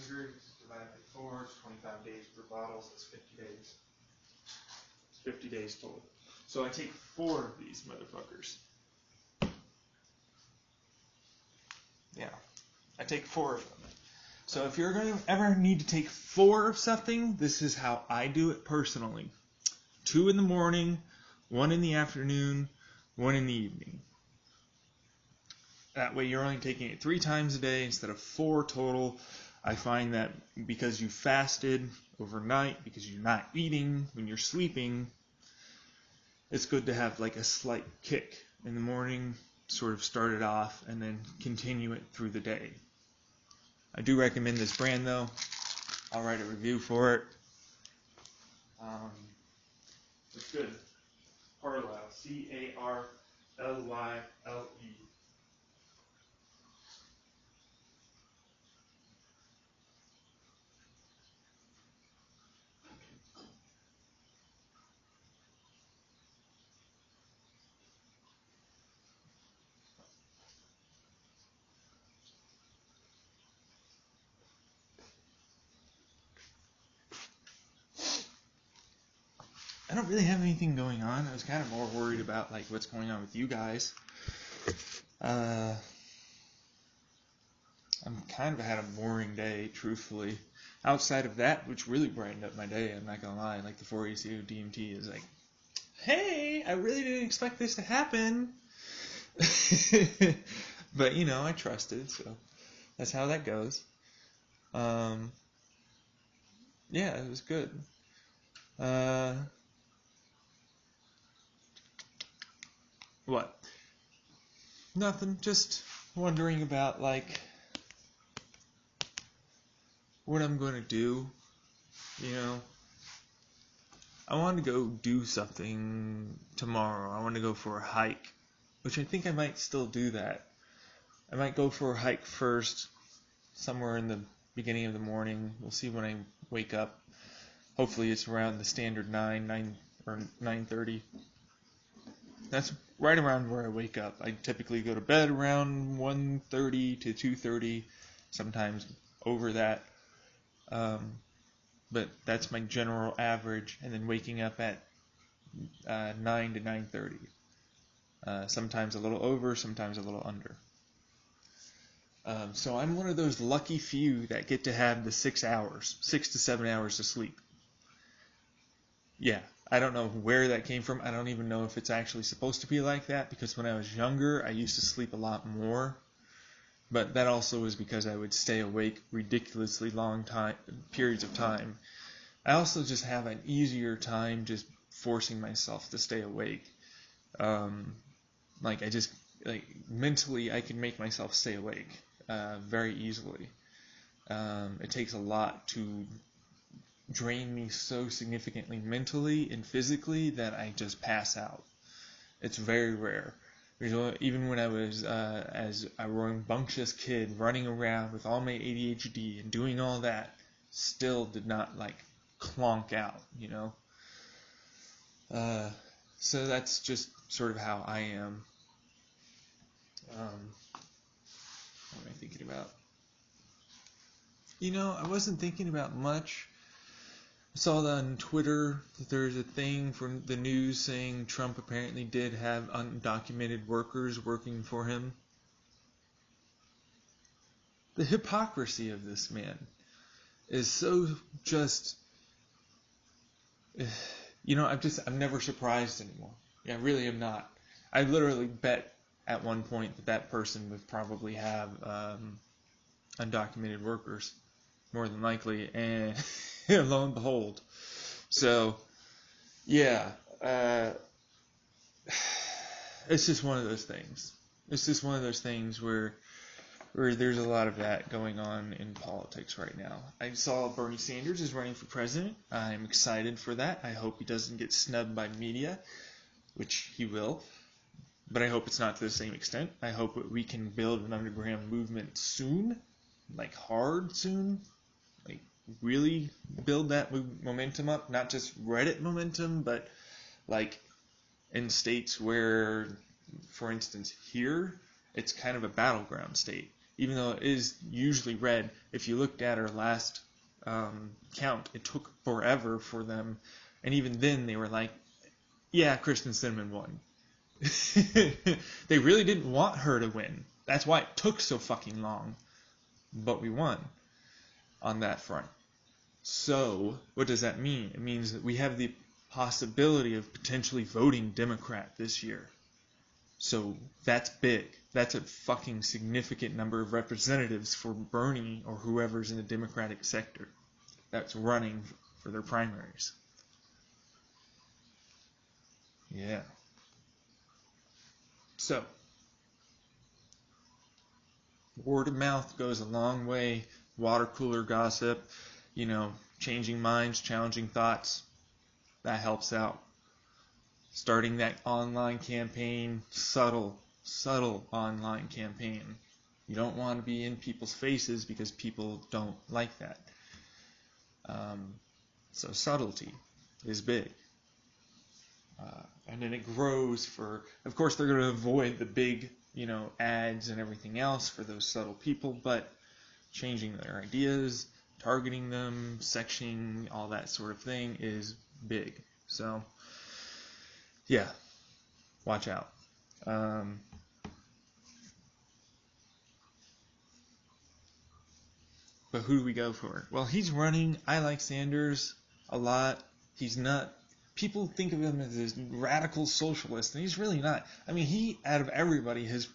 100 divided by 4 is 25 days per bottle, so it's 50 days. It's 50 days total. So I take 4 of these motherfuckers. Yeah. I take 4 of them. So if you're going to ever need to take 4 of something, this is how I do it personally. 2 in the morning, 1 in the afternoon, 1 in the evening. That way you're only taking it 3 times a day instead of 4 total. I find that because you fasted overnight, because you're not eating when you're sleeping, it's good to have like a slight kick in the morning, sort of start it off, and then continue it through the day. I do recommend this brand though. I'll write a review for it. It's good. Carlisle. C-A-R-L-Y-L-E. I don't really have anything going on. I was kind of more worried about like what's going on with you guys. I'm kind of had a boring day, truthfully. Outside of that, which really brightened up my day, I'm not gonna lie. Like the 4-ACO DMT is like, hey, I really didn't expect this to happen. But I trusted, so that's how that goes. Yeah, it was good. What? Nothing, just wondering about like what I'm going to do. I want to go do something tomorrow. I want to go for a hike, which I think I might still do that. I might go for a hike first, somewhere in the beginning of the morning. We'll see when I wake up. Hopefully it's around the standard 9 or 9:30. That's right around where I wake up. I typically go to bed around 1:30 to 2:30, sometimes over that. But that's my general average, and then waking up at 9 to 9:30. Sometimes a little over, sometimes a little under. So I'm one of those lucky few that get to have the 6 to 7 hours of sleep. Yeah, I don't know where that came from. I don't even know if it's actually supposed to be like that, because when I was younger, I used to sleep a lot more. But that also was because I would stay awake ridiculously long periods of time. I also just have an easier time just forcing myself to stay awake. Mentally, I can make myself stay awake very easily. It takes a lot to drain me so significantly mentally and physically that I just pass out. It's very rare. Even when I was as a rambunctious kid running around with all my ADHD and doing all that, still did not like clonk out, you know. So that's just sort of how I am. What am I thinking about? I wasn't thinking about much. I saw on Twitter that there's a thing from the news saying Trump apparently did have undocumented workers working for him. The hypocrisy of this man is so just, I'm never surprised anymore. I really am not. I literally bet at one point that person would probably have undocumented workers, more than likely, and lo and behold. So, yeah, it's just one of those things. It's just one of those things where there's a lot of that going on in politics right now. I saw Bernie Sanders is running for president. I'm excited for that. I hope he doesn't get snubbed by media, which he will. But I hope it's not to the same extent. I hope that we can build an underground movement soon, like hard soon, like really build that momentum up, not just Reddit momentum, but like in states where, for instance, here, it's kind of a battleground state. Even though it is usually red, if you looked at our last count, it took forever for them. And even then, they were like, yeah, Kristen Sinema won. They really didn't want her to win. That's why it took so fucking long. But we won on that front. So, what does that mean? It means that we have the possibility of potentially voting Democrat this year. So that's big. That's a fucking significant number of representatives for Bernie or whoever's in the Democratic sector that's running for their primaries. Yeah. So, word of mouth goes a long way. Water cooler gossip, changing minds, challenging thoughts. That helps out. Starting that online campaign, subtle online campaign. You don't want to be in people's faces because people don't like that. So subtlety is big. And then it grows of course they're going to avoid the big, ads and everything else for those subtle people, but changing their ideas, targeting them, sectioning, all that sort of thing is big. So, yeah, watch out. But who do we go for? Well, he's running. I like Sanders a lot. He's not. People think of him as this radical socialist, and he's really not. I mean, he, out of everybody, has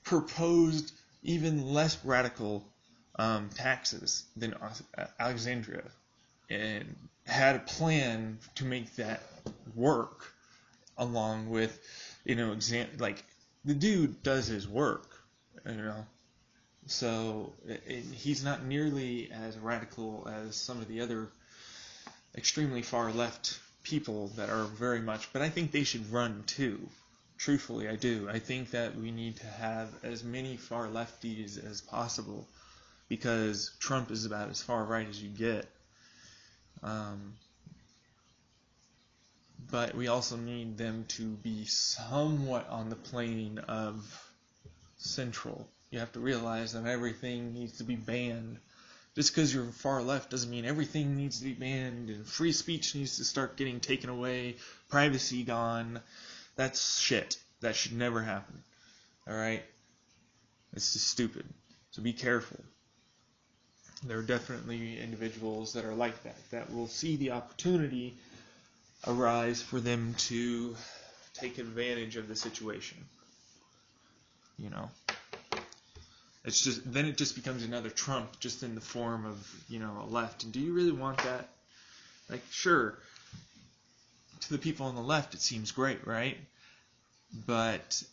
proposed even less radical taxes than Alexandria, and had a plan to make that work, along with, like, the dude does his work, so he's not nearly as radical as some of the other extremely far left people that are very much, but I think they should run too. Truthfully, I do. I think that we need to have as many far lefties as possible, because Trump is about as far right as you get. But we also need them to be somewhat on the plane of central. You have to realize that everything needs to be banned. Just because you're far left doesn't mean everything needs to be banned, and free speech needs to start getting taken away, privacy gone. That's shit. That should never happen. Alright? It's just stupid. So be careful. There are definitely individuals that are like that will see the opportunity arise for them to take advantage of the situation. It's just, then it just becomes another Trump, just in the form of, a left. And do you really want that? Like, sure, to the people on the left it seems great, right? But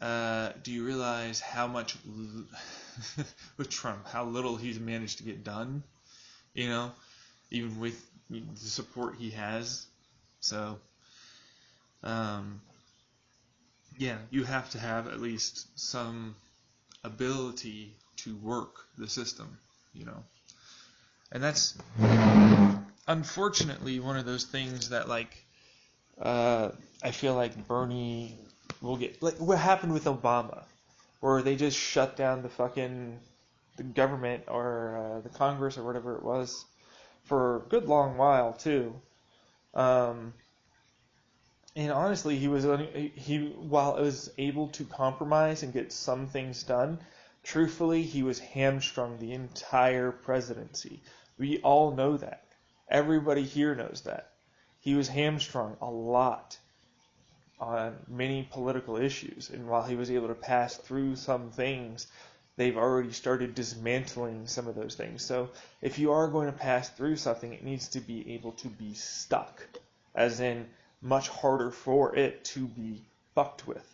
do you realize how much with Trump, how little he's managed to get done? Even with the support he has. So, Yeah, you have to have at least some ability to work the system, you know. And that's unfortunately one of those things that, like, I feel like Bernie will get, like what happened with Obama, where they just shut down the government or the Congress or whatever it was for a good long while too. Um, and honestly, while it was able to compromise and get some things done, truthfully, he was hamstrung the entire presidency. We all know that. Everybody here knows that. He was hamstrung a lot on many political issues, and while he was able to pass through some things, they've already started dismantling some of those things. So if you are going to pass through something, it needs to be able to be stuck, as in much harder for it to be fucked with.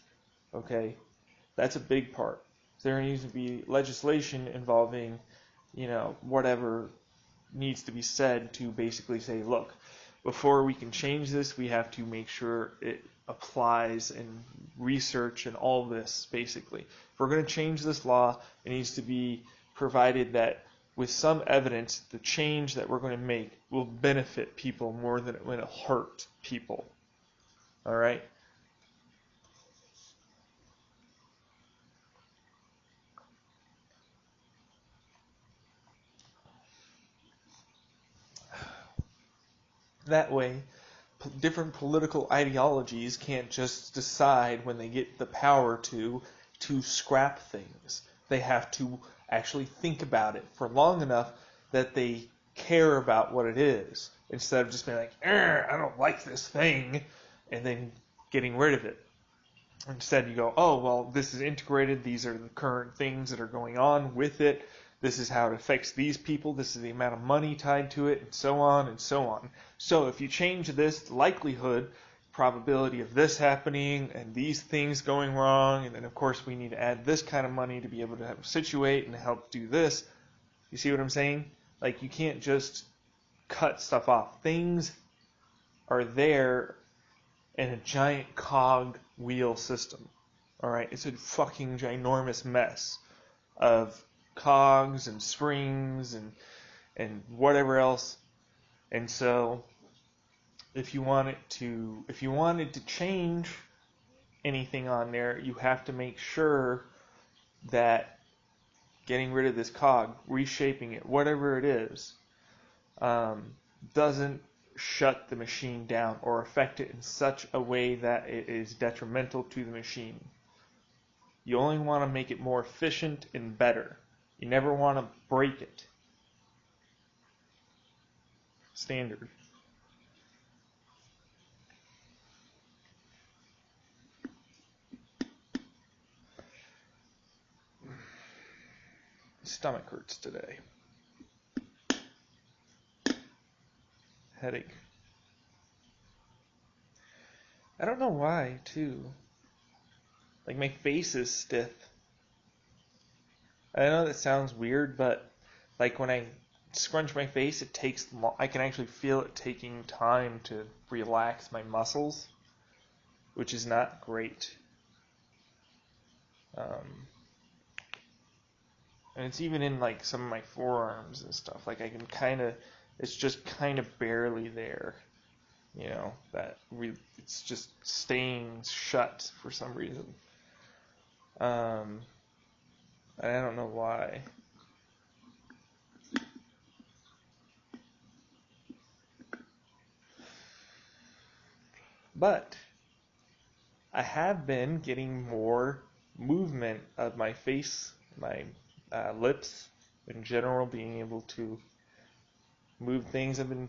Okay? That's a big part. There needs to be legislation involving, whatever needs to be said to basically say, look, before we can change this, we have to make sure it applies and research and all this, basically. If we're going to change this law, it needs to be provided that with some evidence, the change that we're going to make will benefit people more than it will hurt people. All right? That way, different political ideologies can't just decide when they get the power to scrap things. They have to actually think about it for long enough that they care about what it is, instead of just being like, I don't like this thing, and then getting rid of it. Instead, you go, oh, well, this is integrated. These are the current things that are going on with it. This is how it affects these people. This is the amount of money tied to it, and so on and so on. So if you change this, the likelihood, probability of this happening, and these things going wrong, and then, of course, we need to add this kind of money to be able to help situate and help do this. You see what I'm saying? Like, you can't just cut stuff off. Things are there in a giant cog wheel system. All right? It's a fucking ginormous mess of cogs and springs and whatever else. And so if you wanted to change anything on there, you have to make sure that getting rid of this cog, reshaping it, whatever it is, doesn't shut the machine down or affect it in such a way that it is detrimental to the machine. You only want to make it more efficient and better. You never want to break it. Standard. Stomach hurts today. Headache. I don't know why, too. Like, my face is stiff. I know that sounds weird, but like when I scrunch my face, I can actually feel it taking time to relax my muscles, which is not great. And it's even in like some of my forearms and stuff. Like I can it's just kind of barely there. It's just staying shut for some reason. I don't know why. But I have been getting more movement of my face, my lips in general, being able to move things. I've been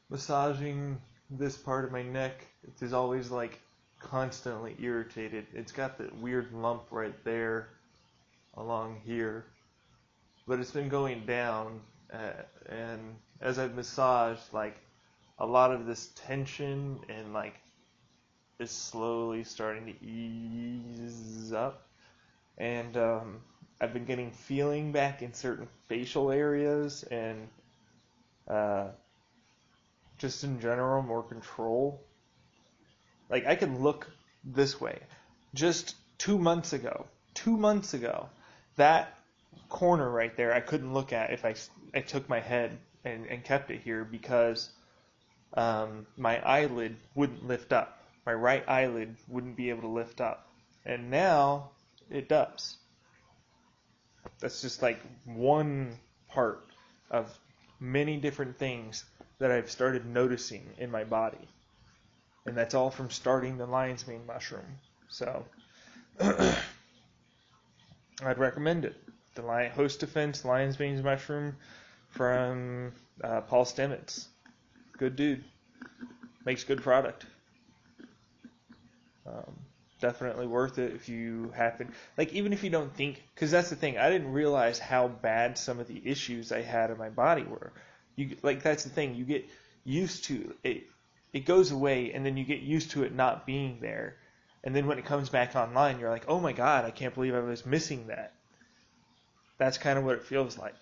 massaging this part of my neck. It is always like constantly irritated. It's got that weird lump right there along here, but it's been going down, and as I've massaged, like a lot of this tension and like is slowly starting to ease up, and I've been getting feeling back in certain facial areas, and just in general more control. Like I can look this way. Just 2 months ago, that corner right there I couldn't look at if I took my head and kept it here because my eyelid wouldn't lift up. My right eyelid wouldn't be able to lift up. And now it does. That's just like one part of many different things that I've started noticing in my body. And that's all from starting the lion's mane mushroom. So I'd recommend it. The Host Defense Lion's Mane mushroom from Paul Stamets. Good dude. Makes good product. Definitely worth it if you happen, like even if you don't think, because that's the thing, I didn't realize how bad some of the issues I had in my body were. That's the thing, you get used to it. It goes away, and then you get used to it not being there, and then when it comes back online, you're like, oh my god, I can't believe I was missing that. That's kind of what it feels like.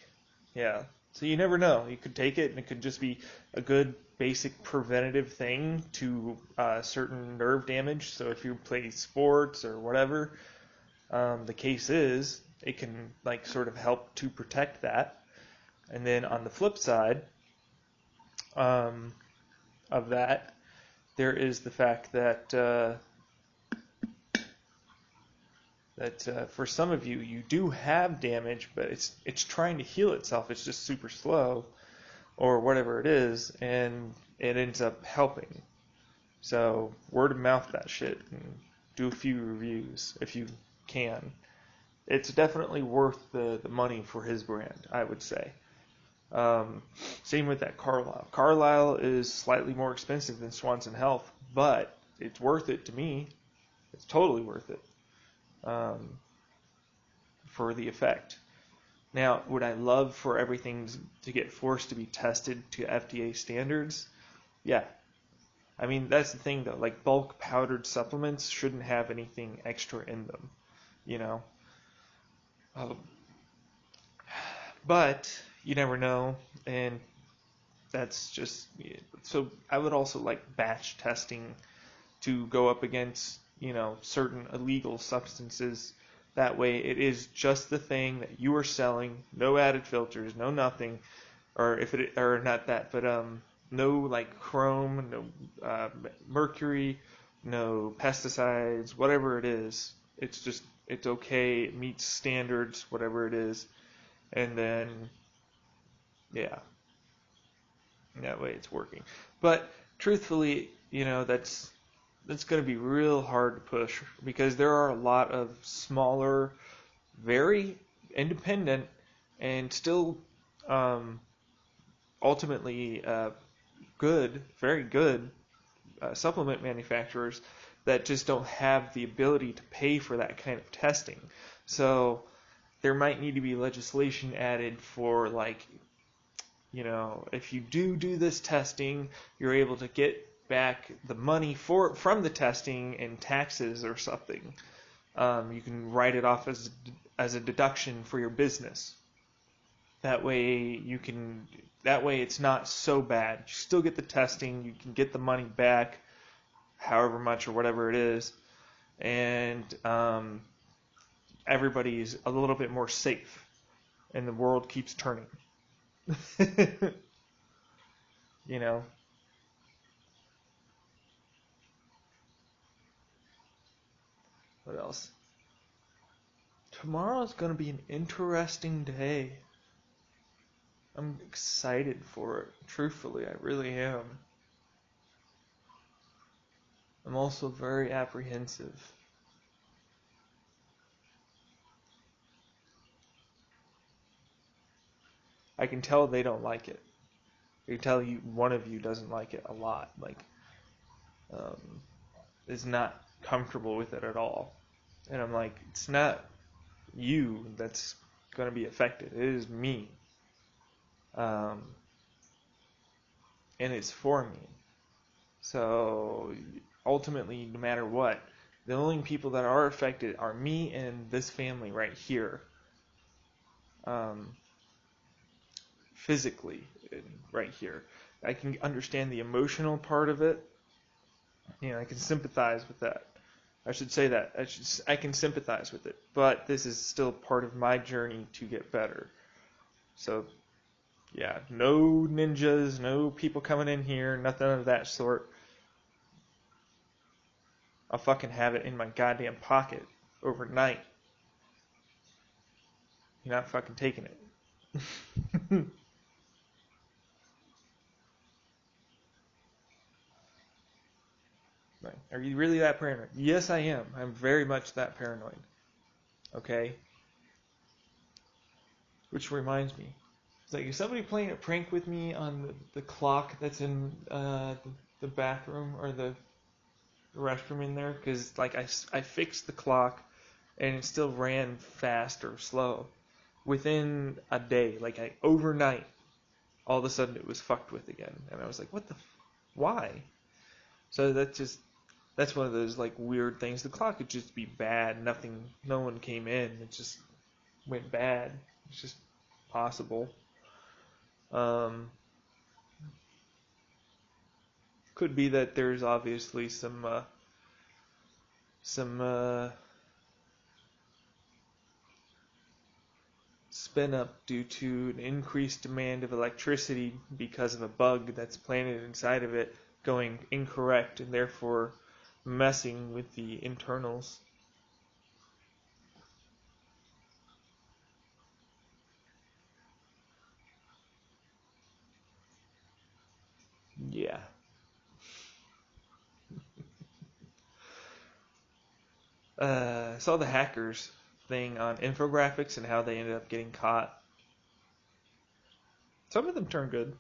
Yeah. So you never know. You could take it, and it could just be a good basic preventative thing to certain nerve damage. So if you play sports or whatever, the case is, it can like sort of help to protect that. And then on the flip side of that, there is the fact that for some of you, you do have damage, but it's trying to heal itself. It's just super slow, or whatever it is, and it ends up helping. So word of mouth that shit, and do a few reviews if you can. It's definitely worth the money for his brand, I would say. Same with that Carlisle. Carlisle is slightly more expensive than Swanson Health, but it's worth it to me. It's totally worth it. For the effect. Now, would I love for everything to get forced to be tested to FDA standards? Yeah. I mean, that's the thing though. Like bulk powdered supplements shouldn't have anything extra in them, you know. But you never know, and that's just so. I would also like batch testing to go up against, certain illegal substances. That way it is just the thing that you are selling, no added filters, no nothing, or not that, but no like chrome, no mercury, no pesticides, whatever it is. It's okay, it meets standards, whatever it is. And then, yeah, that way it's working. But truthfully, that's going to be real hard to push because there are a lot of smaller, very independent, and still ultimately very good supplement manufacturers that just don't have the ability to pay for that kind of testing. So there might need to be legislation added for if you do this testing, you're able to get back the money from the testing in taxes or something. You can write it off as a deduction for your business. That way it's not so bad. You still get the testing, you can get the money back, however much or whatever it is, and everybody's a little bit more safe, and the world keeps turning. you know. What else? Tomorrow's going to be an interesting day. I'm excited for it. Truthfully, I really am. I'm also very apprehensive. I can tell they don't like it. I can tell one of you doesn't like it a lot. Is not comfortable with it at all. And I'm like, it's not you that's going to be affected. It is me. And it's for me. So ultimately, no matter what, the only people that are affected are me and this family right here. Physically, right here. I can understand the emotional part of it, I can sympathize with that. I should say that. I can sympathize with it. But this is still part of my journey to get better. So, yeah, no ninjas, no people coming in here, nothing of that sort. I'll fucking have it in my goddamn pocket overnight. You're not fucking taking it. Are you really that paranoid? Yes, I am. I'm very much that paranoid. Okay? Which reminds me. It's like, is somebody playing a prank with me on the clock that's in the bathroom or the restroom in there? Because, like, I fixed the clock and it still ran fast or slow. Within a day, like, overnight, all of a sudden it was fucked with again. And I was like, what the why? So that's one of those, like, weird things. The clock could just be bad. No one came in. It just went bad. It's just possible. Could be that there's obviously some spin up due to an increased demand of electricity because of a bug that's planted inside of it going incorrect and therefore messing with the internals. Yeah. I saw the hackers thing on infographics and how they ended up getting caught. Some of them turned good.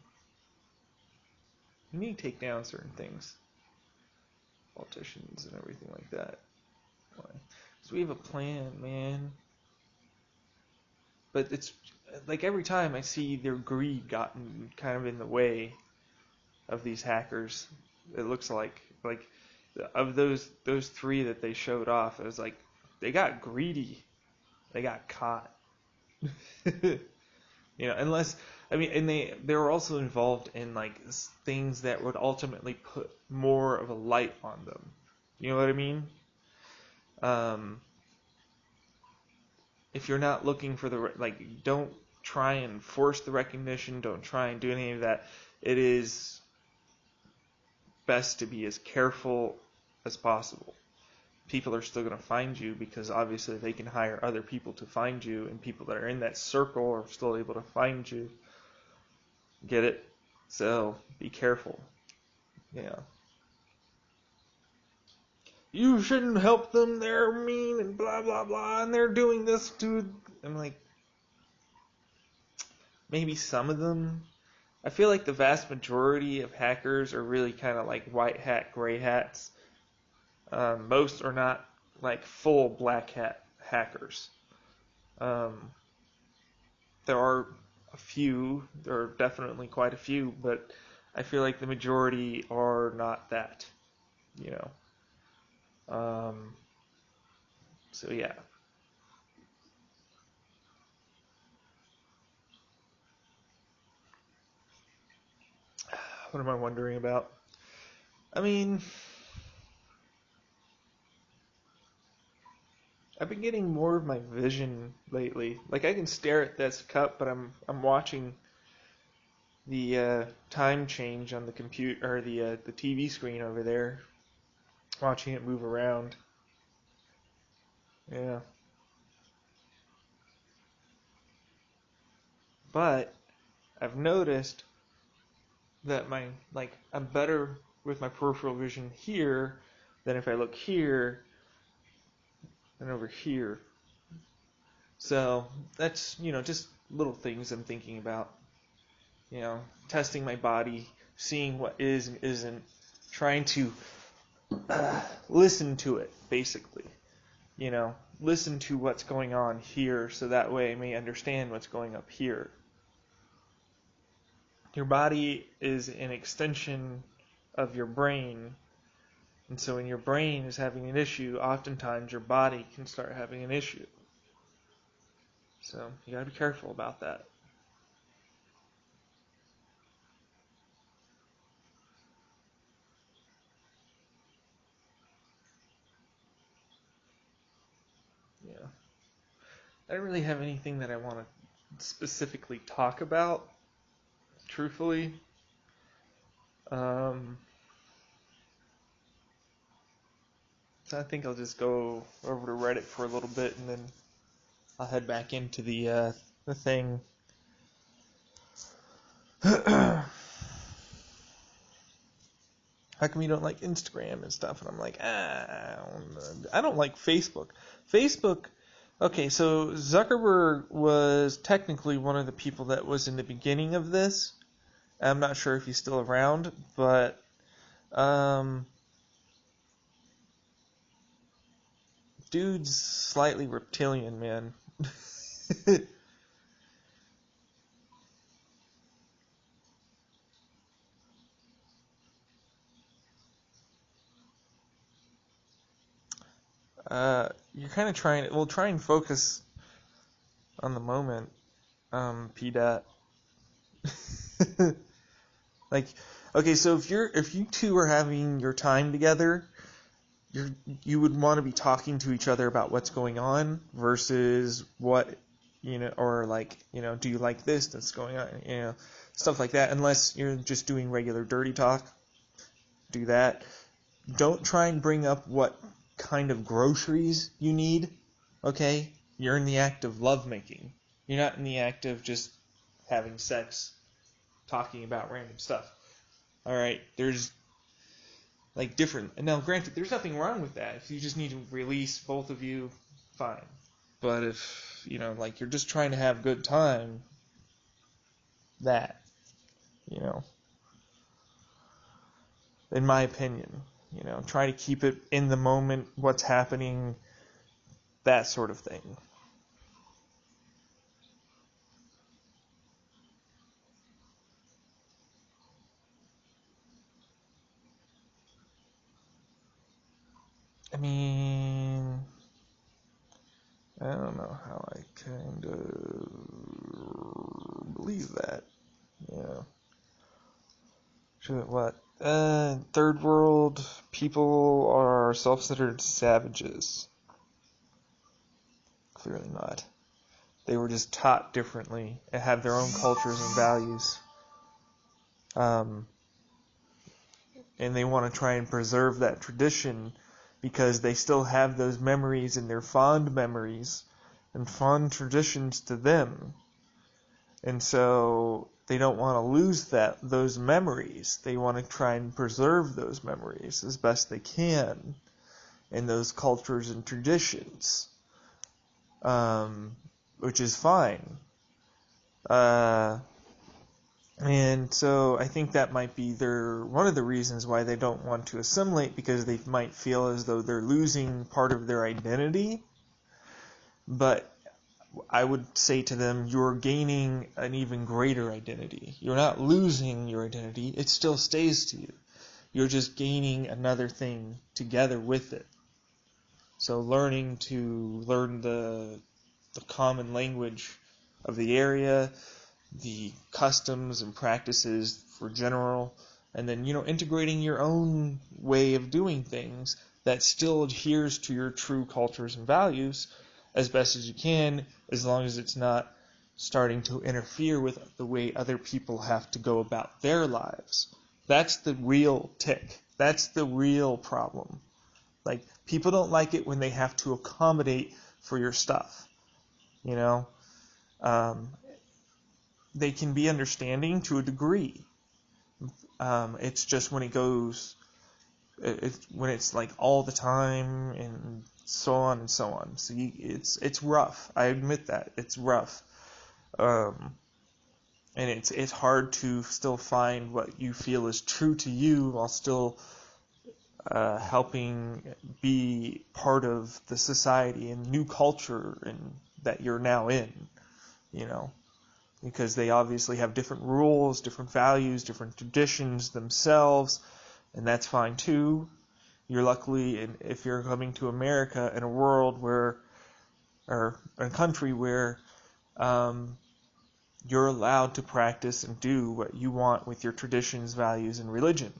You need to take down certain things. Politicians and everything like that. Why? So we have a plan, man. But it's like every time I see their greed gotten kind of in the way of these hackers, it looks like of those three that they showed off, it was like they got greedy. They got caught. Unless and they were also involved in like things that would ultimately put more of a light on them. You know what I mean? If you're not looking for don't try and force the recognition. Don't try and do any of that. It is best to be as careful as possible. People are still going to find you because obviously they can hire other people to find you, and people that are in that circle are still able to find you. Get it? So be careful. Yeah. You shouldn't help them. They're mean and blah blah blah, and they're doing this to. I'm like, maybe some of them. I feel like the vast majority of hackers are really kind of like white hat, gray hats. Most are not like full black hat hackers. There are a few, there are definitely quite a few, but I feel like the majority are not that, you know. So yeah. What am I wondering about? I mean, I've been getting more of my vision lately. Like I can stare at this cup, but I'm watching the time change on the computer or the TV screen over there, watching it move around. Yeah. But I've noticed that I'm better with my peripheral vision here than if I look here and over here. So that's just little things I'm thinking about. Testing my body, seeing what is and isn't, trying to listen to it basically. Listen to what's going on here so that way I may understand what's going up here. Your body is an extension of your brain, and so when your brain is having an issue, oftentimes your body can start having an issue. So you gotta be careful about that. I don't really have anything that I want to specifically talk about, truthfully. So I think I'll just go over to Reddit for a little bit, and then I'll head back into the thing. How come you don't like Instagram and stuff? And I'm like, I don't like Facebook. Facebook, okay, so Zuckerberg was technically one of the people that was in the beginning of this. I'm not sure if he's still around, but dude's slightly reptilian, man. You're kind of try and focus on the moment, PDAT. Like, okay, so if you two are having your time together, you would want to be talking to each other about what's going on versus what, or like, do you like this that's going on, stuff like that. Unless you're just doing regular dirty talk, do that. Don't try and bring up what kind of groceries you need, okay? You're in the act of lovemaking. You're not in the act of just having sex, talking about random stuff. All right, there's like different. Now, granted, there's nothing wrong with that. If you just need to release both of you, fine. But if, like you're just trying to have good time, in my opinion, try to keep it in the moment, what's happening, that sort of thing. I mean, I don't know how I kind of believe that. What? Third world people are self-centered savages. Clearly not. They were just taught differently and have their own cultures and values. And they want to try and preserve that tradition because they still have those memories and they're fond memories and fond traditions to them. And so they don't want to lose those memories. They want to try and preserve those memories as best they can in those cultures and traditions, which is fine. And so I think that might be one of the reasons why they don't want to assimilate, because they might feel as though they're losing part of their identity. But I would say to them, you're gaining an even greater identity. You're not losing your identity. It still stays to you. You're just gaining another thing together with it. So learn the common language of the area, the customs and practices for general, and then, integrating your own way of doing things that still adheres to your true cultures and values as best as you can, as long as it's not starting to interfere with the way other people have to go about their lives. That's the real tick. That's the real problem. Like, people don't like it when they have to accommodate for your stuff. They can be understanding to a degree. It's just when when it's like all the time and so on and so on. So it's rough. I admit that it's rough, and it's hard to still find what you feel is true to you while still helping be part of the society and new culture that you're now in. Because they obviously have different rules, different values, different traditions themselves, and that's fine too. You're luckily, if you're coming to America in a world or a country where you're allowed to practice and do what you want with your traditions, values, and religion.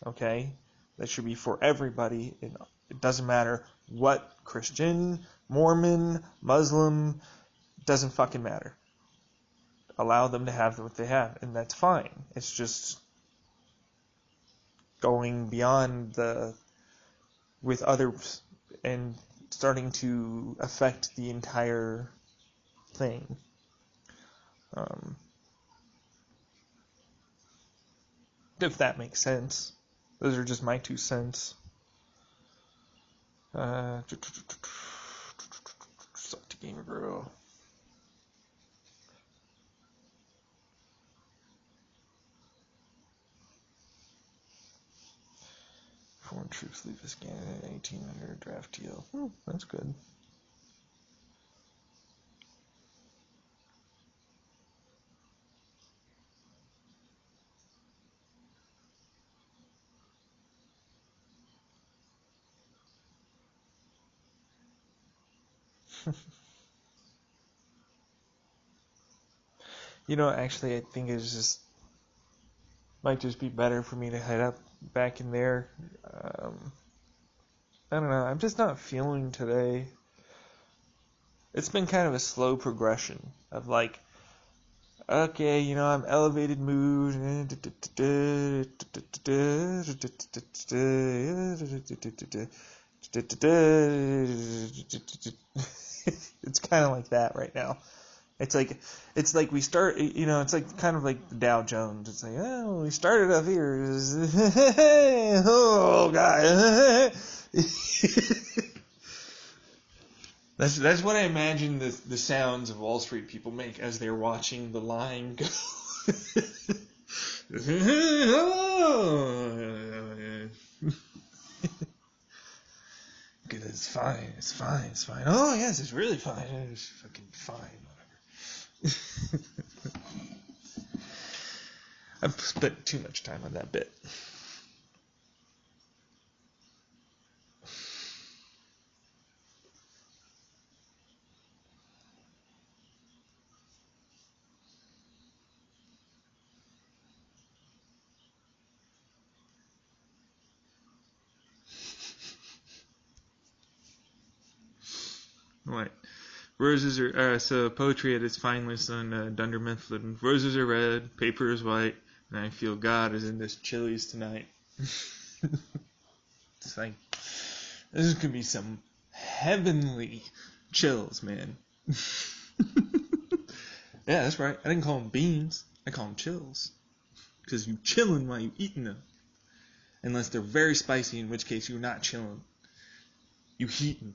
Okay? That should be for everybody. It doesn't matter what Christian, Mormon, Muslim, Doesn't fucking matter. Allow them to have what they have, and that's fine. It's just going beyond with others and starting to affect the entire thing. If that makes sense. Those are just my 2 cents. Salty Gamer Girl. Foreign troops leave Afghanistan at 1800 draft deal. That's good. Actually, I think might just be better for me to head up back in there. I don't know. I'm just not feeling today. It's been kind of a slow progression of like, okay, I'm elevated mood. It's kind of like that right now. It's like we start, it's like kind of like the Dow Jones. It's like, oh, we started up here. Oh, God. That's what I imagine the sounds of Wall Street people make as they're watching the line go. Good, it's fine. It's fine. It's fine. Oh, yes, it's really fine. It's fucking fine. I've spent too much time on that bit. What? Roses are so poetry at its finest on Dunder Mifflin. Roses are red, paper is white, and I feel God is in this Chili's tonight. It's like this could be some heavenly chills, man. Yeah, that's right. I didn't call them beans. I call them chills. Because you chilling while you eating them. Unless they're very spicy, in which case you're not chilling. You heating.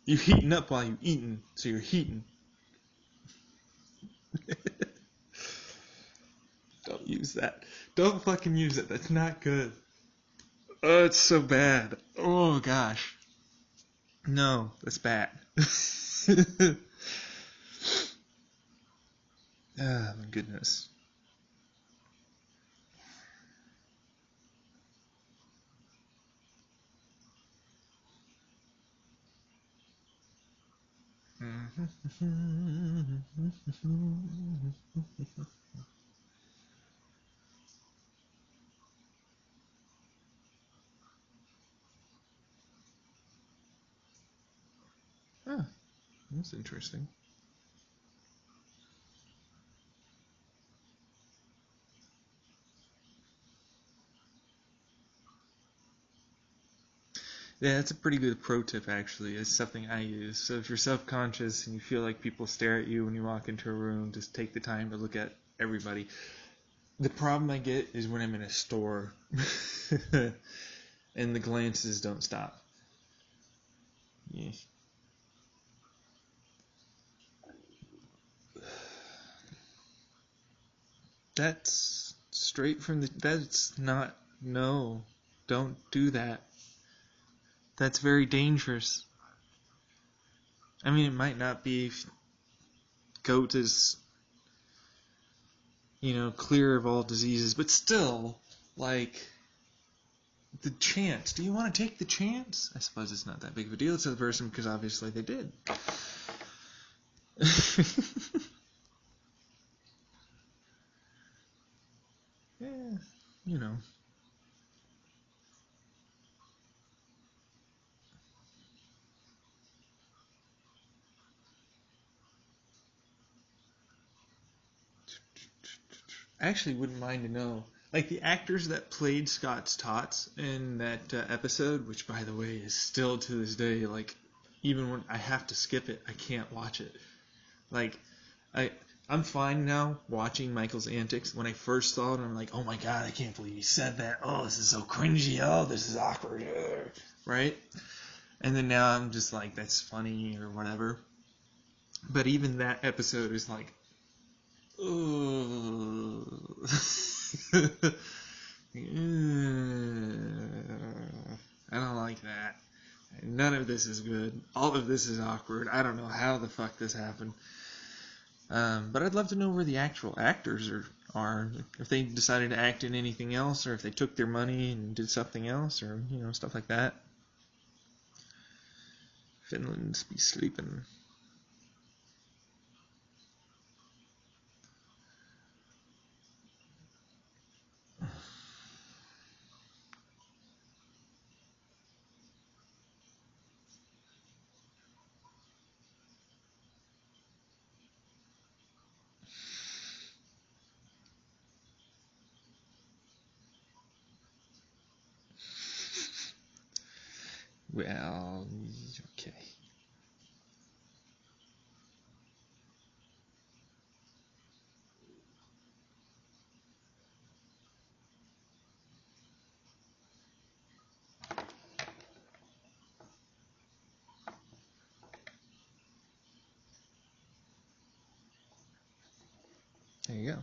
You heating up while you eating, so you're heating. Don't use that. Don't fucking use it. That's not good. Oh, it's so bad. Oh, gosh. No, that's bad. Ah, my goodness. Ah, that's interesting. Yeah, that's a pretty good pro tip, actually. It's something I use. So if you're self-conscious and you feel like people stare at you when you walk into a room, just take the time to look at everybody. The problem I get is when I'm in a store and the glances don't stop. Yeah. That's straight from that's not, no, don't do that. That's very dangerous. I mean, it might not be goat is, clear of all diseases, but still, like, the chance. Do you want to take the chance? I suppose it's not that big of a deal to the person because obviously they did. Yeah, you know. I actually wouldn't mind to know. Like the actors that played Scott's Tots in that episode, which by the way is still to this day, like even when I have to skip it, I can't watch it. Like I'm fine now watching Michael's antics. When I first saw it, I'm like, oh my god, I can't believe he said that. Oh, this is so cringy. Oh, this is awkward. Right? And then now I'm just like, that's funny or whatever. But even that episode is like, oh. I don't like that. None of this is good. All of this is awkward. I don't know how the fuck this happened. But I'd love to know where the actual actors are. If they decided to act in anything else, or if they took their money and did something else, or stuff like that. Finland's be sleeping. Well, okay. There you go.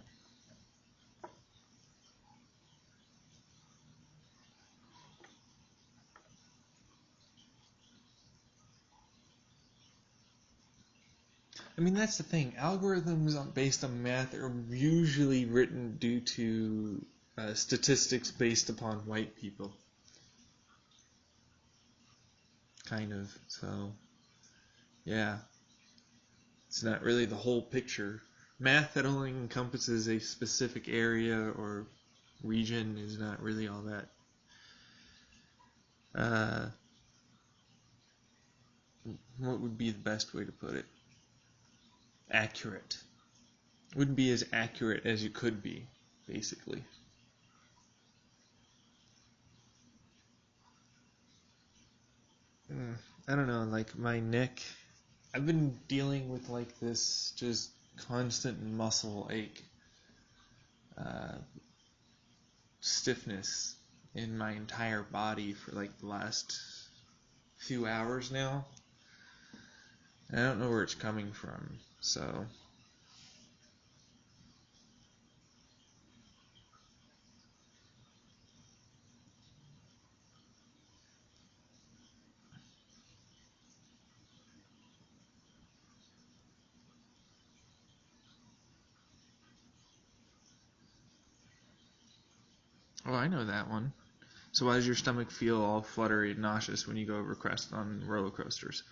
I mean, that's the thing. Algorithms based on math are usually written due to statistics based upon white people. Kind of. So, yeah. It's not really the whole picture. Math that only encompasses a specific area or region is not really all that. What would be the best way to put it? Accurate. Wouldn't be as accurate as you could be, basically. I don't know, like my neck, I've been dealing with like this just constant muscle ache, stiffness in my entire body for like the last few hours now. And I don't know where it's coming from, so. Oh, I know that one. So why does your stomach feel all fluttery and nauseous when you go over crest on roller coasters?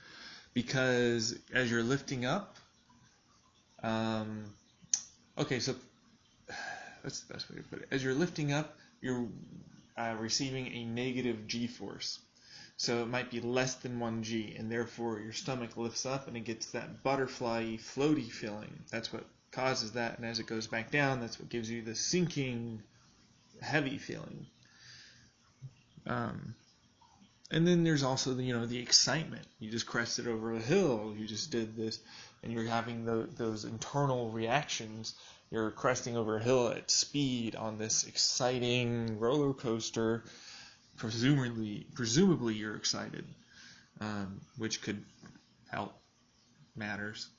Because as you're lifting up, okay, so that's the best way to put it. As you're lifting up, you're receiving a negative G-force. So it might be less than 1G, and therefore your stomach lifts up and it gets that butterfly floaty feeling. That's what causes that, and as it goes back down, that's what gives you the sinking, heavy feeling. And then there's also the excitement. You just crested over a hill. You just did this, and you're having those internal reactions. You're cresting over a hill at speed on this exciting roller coaster. Presumably you're excited, which could help matters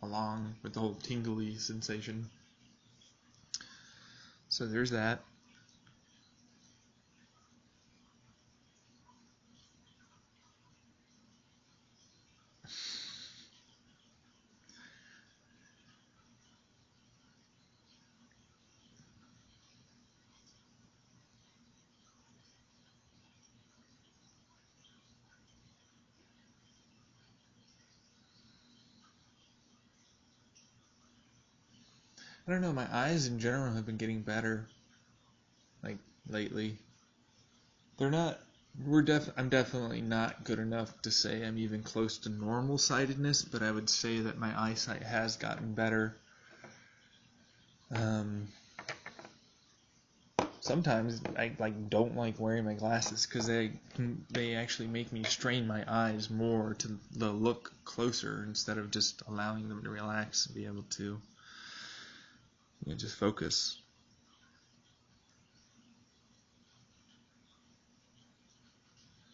along with the whole tingly sensation. So there's that. I don't know, my eyes in general have been getting better, like, lately. They're not, I'm definitely not good enough to say I'm even close to normal sightedness, but I would say that my eyesight has gotten better. Sometimes I don't like wearing my glasses because they actually make me strain my eyes more to look closer instead of just allowing them to relax and be able to just focus.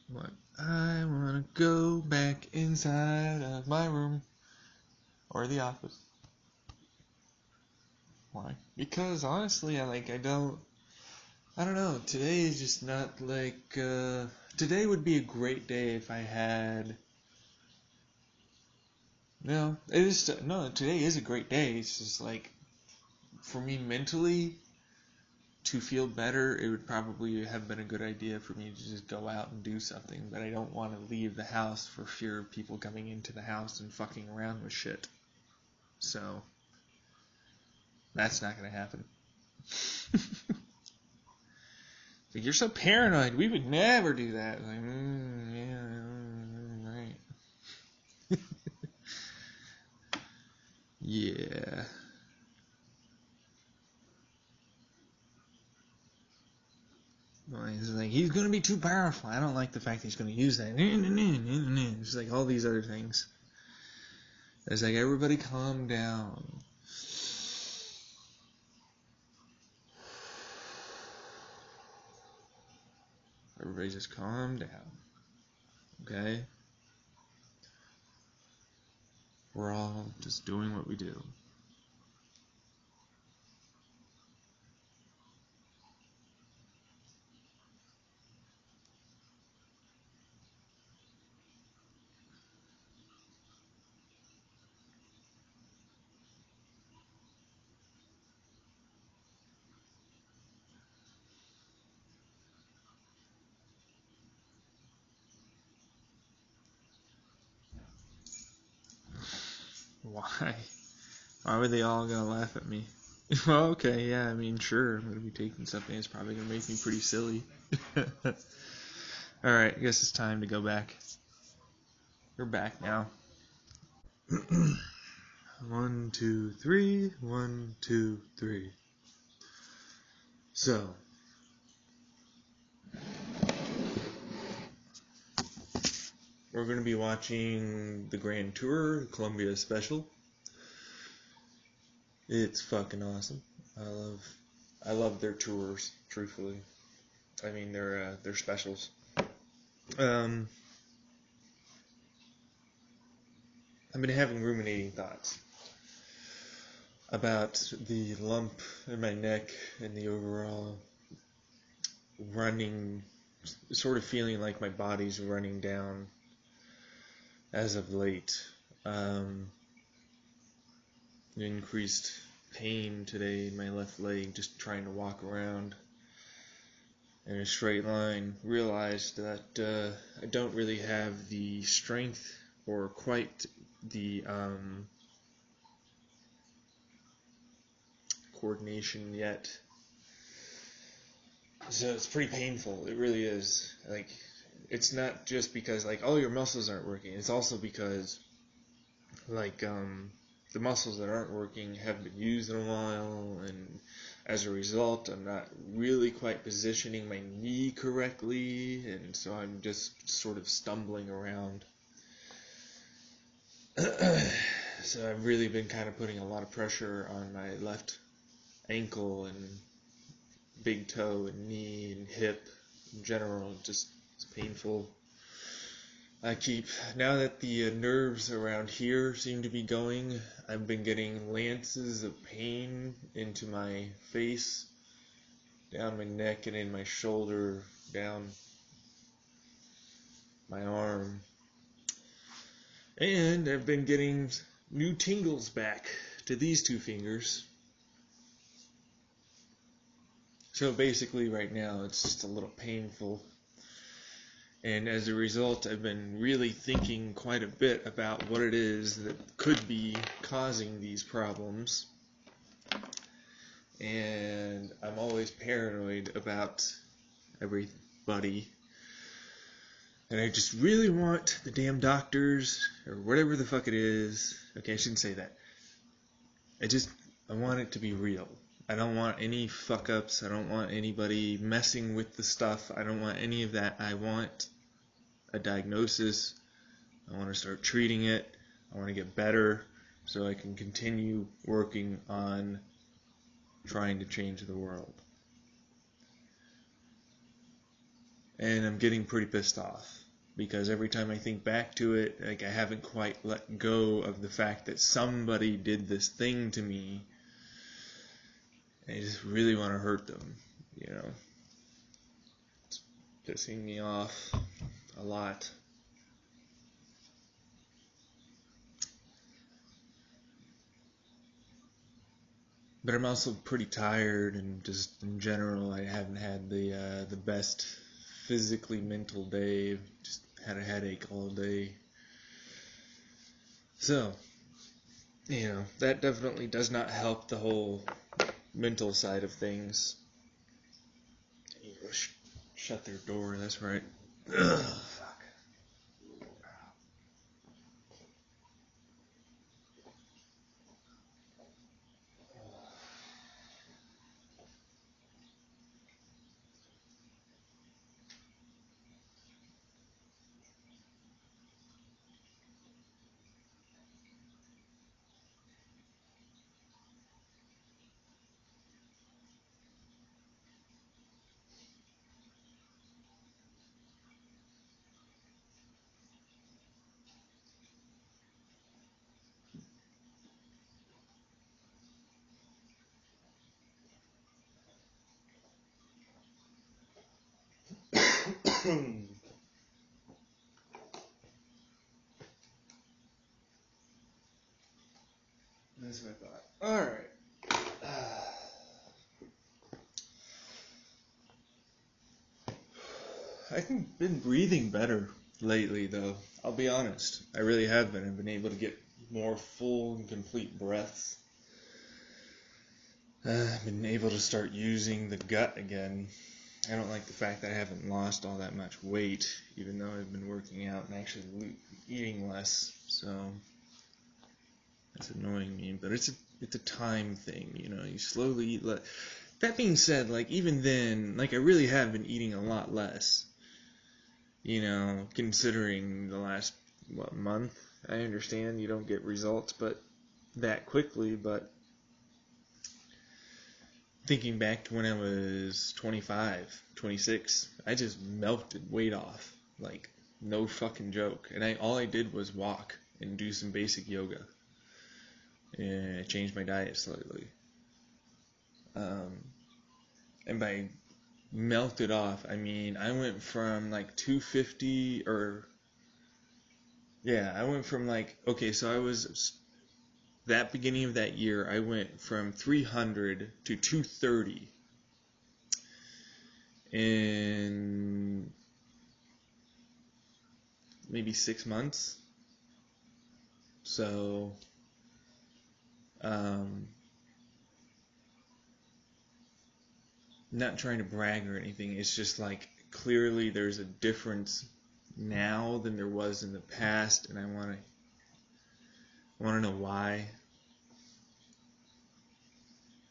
But I wanna go back inside of my room or the office. Why? Because honestly, I don't know. Today is just not like. Today would be a great day if I had. No, today is a great day. It's just like, for me mentally, to feel better, it would probably have been a good idea for me to just go out and do something. But I don't want to leave the house for fear of people coming into the house and fucking around with shit. So, that's not going to happen. Like, you're so paranoid. We would never do that. Like, yeah, right. Yeah. Well, he's like, he's gonna be too powerful. I don't like the fact that he's gonna use that. It's like all these other things. It's like, everybody calm down. Everybody just calm down. Okay? We're all just doing what we do. Why? Why were they all gonna laugh at me? Well, okay, yeah, I mean, sure, I'm gonna be taking something that's probably gonna make me pretty silly. Alright, I guess it's time to go back. We're back now. 1, 2, 3, 1, 2, 3. So, we're going to be watching the Grand Tour, the Columbia Special. It's fucking awesome. I love their tours, truthfully. I mean, their specials. I've been having ruminating thoughts about the lump in my neck and the overall running, sort of feeling like my body's running down as of late. Increased pain today in my left leg, just trying to walk around in a straight line. Realized that I don't really have the strength or quite the coordination yet. So it's pretty painful. It really is. Like, it's not just because like, oh, your muscles aren't working. It's also because like the muscles that aren't working haven't been used in a while, and as a result, I'm not really quite positioning my knee correctly, and so I'm just sort of stumbling around. So I've really been kind of putting a lot of pressure on my left ankle and big toe and knee and hip in general. Just, it's painful. Now that the nerves around here seem to be going, I've been getting lances of pain into my face, down my neck and in my shoulder, down my arm. And I've been getting new tingles back to these two fingers. So basically right now it's just a little painful. And as a result, I've been really thinking quite a bit about what it is that could be causing these problems. And I'm always paranoid about everybody. And I just really want the damn doctors, or whatever the fuck it is. Okay, I shouldn't say that. I want it to be real. I don't want any fuck ups. I don't want anybody messing with the stuff. I don't want any of that. I want a diagnosis. I want to start treating it. I want to get better so I can continue working on trying to change the world. And I'm getting pretty pissed off because every time I think back to it, like, I haven't quite let go of the fact that somebody did this thing to me. And I just really want to hurt them, you know. It's pissing me off a lot. But I'm also pretty tired, and just in general, I haven't had the best physically mental day. Just had a headache all day. So, you know, that definitely does not help the whole mental side of things. Shut their door, that's right. Ugh. That's what I thought. Alright. I've been breathing better lately, though. I'll be honest. I really have been. I've been able to get more full and complete breaths. I've been able to start using the gut again. I don't like the fact that I haven't lost all that much weight, even though I've been working out and actually eating less. So that's annoying me. But it's a time thing, you know. You slowly eat less. That being said, like, even then, like, I really have been eating a lot less. You know, considering the last, month. I understand you don't get results but that quickly, but thinking back to when I was 25, 26, I just melted weight off. Like, no fucking joke. And all I did was walk and do some basic yoga. And I changed my diet slightly. And by melted off, I mean, I went from like 250 I went from like, okay, so I was, that beginning of that year, I went from 300 to 230 in maybe 6 months. So, not trying to brag or anything, it's just like, clearly there's a difference now than there was in the past, and I want to know why.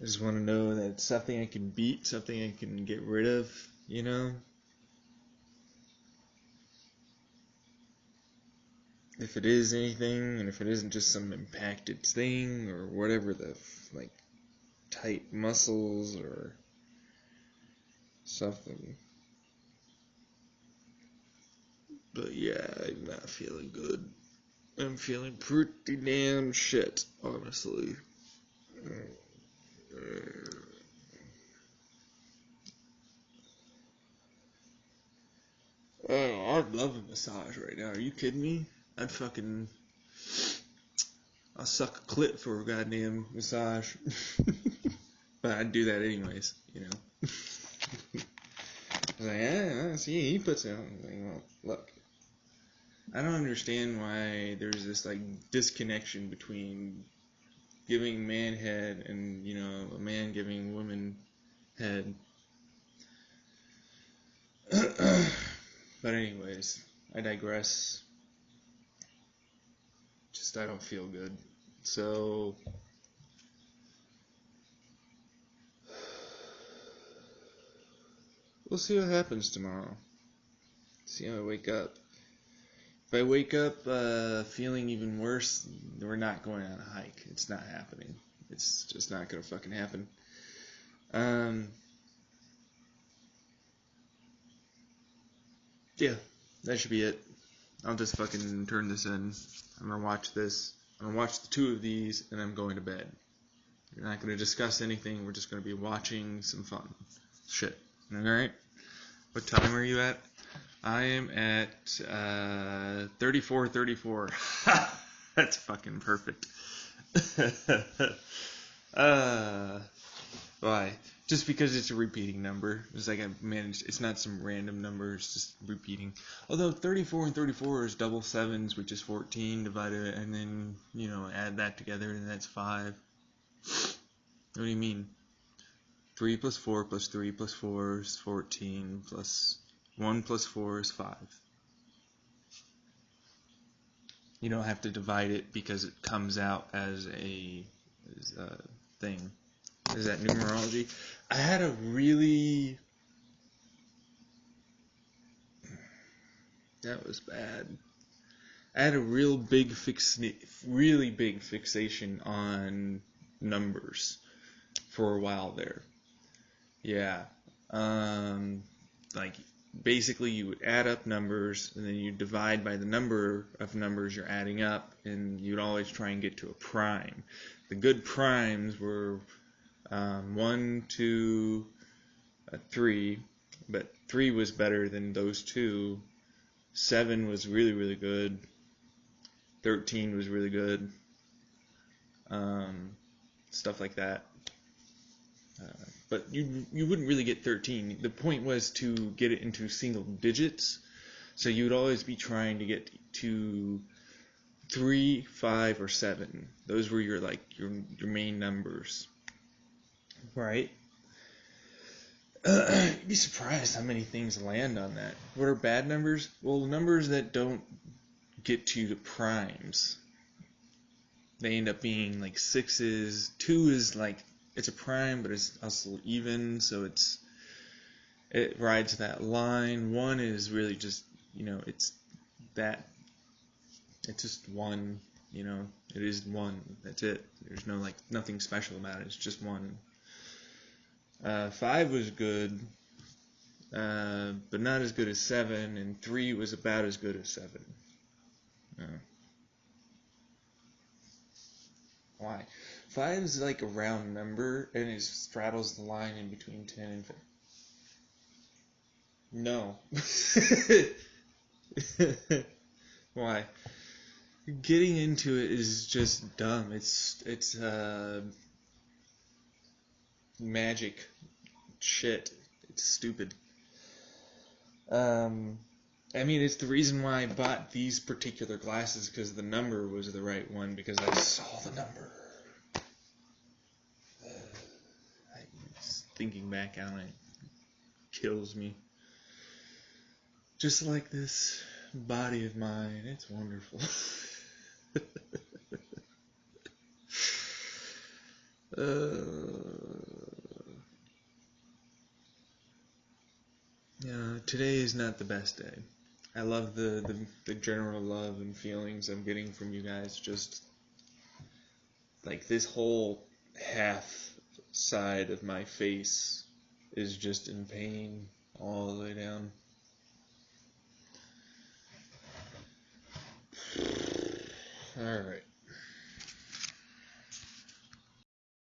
I just want to know that it's something I can beat, something I can get rid of, you know? If it is anything, and if it isn't just some impacted thing, or whatever like, tight muscles, or something. But yeah, I'm not feeling good. I'm feeling pretty damn shit, honestly. Oh, I'd love a massage right now. Are you kidding me? I'll suck a clit for a goddamn massage. But I'd do that anyways, you know. I was like, yeah, see, he puts it on. I was like, well, look. I don't understand why there's this, like, disconnection between giving man head and, you know, a man giving woman head. But anyways, I digress. Just, I don't feel good. So, we'll see what happens tomorrow. See how I wake up. If I wake up feeling even worse, we're not going on a hike. It's not happening. It's just not gonna fucking happen. Yeah, that should be it. I'll just fucking turn this in. I'm gonna watch this. I'm gonna watch the two of these, and I'm going to bed. We're not gonna discuss anything. We're just gonna be watching some fun shit. Alright? What time are you at? I am at 34:34. That's fucking perfect. Why? Just because it's a repeating number. It's like I managed. It's not some random number. It's just repeating. Although 34 and 34 is double sevens, which is 14 divided, and then add that together, and that's 5. What do you mean? 3 plus 4 plus 3 plus 4 is 14 plus 1 plus 4 is 5. You don't have to divide it because it comes out as a thing. Is that numerology? I had a really... That was bad. I had a really big fixation on numbers for a while there. Yeah. Like, basically you would add up numbers, and then you divide by the number of numbers you're adding up, and you'd always try and get to a prime. The good primes were 1, 2, 3, but 3 was better than those two. 7 was really, really good. 13 was really good. Stuff like that. But you wouldn't really get 13. The point was to get it into single digits. So you would always be trying to get to 3, 5, or 7. Those were your main numbers. Right? You'd be surprised how many things land on that. What are bad numbers? Well, numbers that don't get to the primes. They end up being like 6s. 2 is like, it's a prime, but it's also even, so it rides that line. 1 is really just, it's just 1, it is 1. That's it. There's nothing special about it. It's just 1. 5 was good, but not as good as 7, and 3 was about as good as 7. Why? 5 is like a round number, and it straddles the line in between 10 and 5. No. Why? Getting into it is just dumb. It's magic shit. It's stupid. It's the reason why I bought these particular glasses, because the number was the right one, because I saw the number. Thinking back on it kills me. Just like this body of mine, it's wonderful. Today is not the best day. I love the general love and feelings I'm getting from you guys. Just like this whole half side of my face is just in pain all the way down. Alright.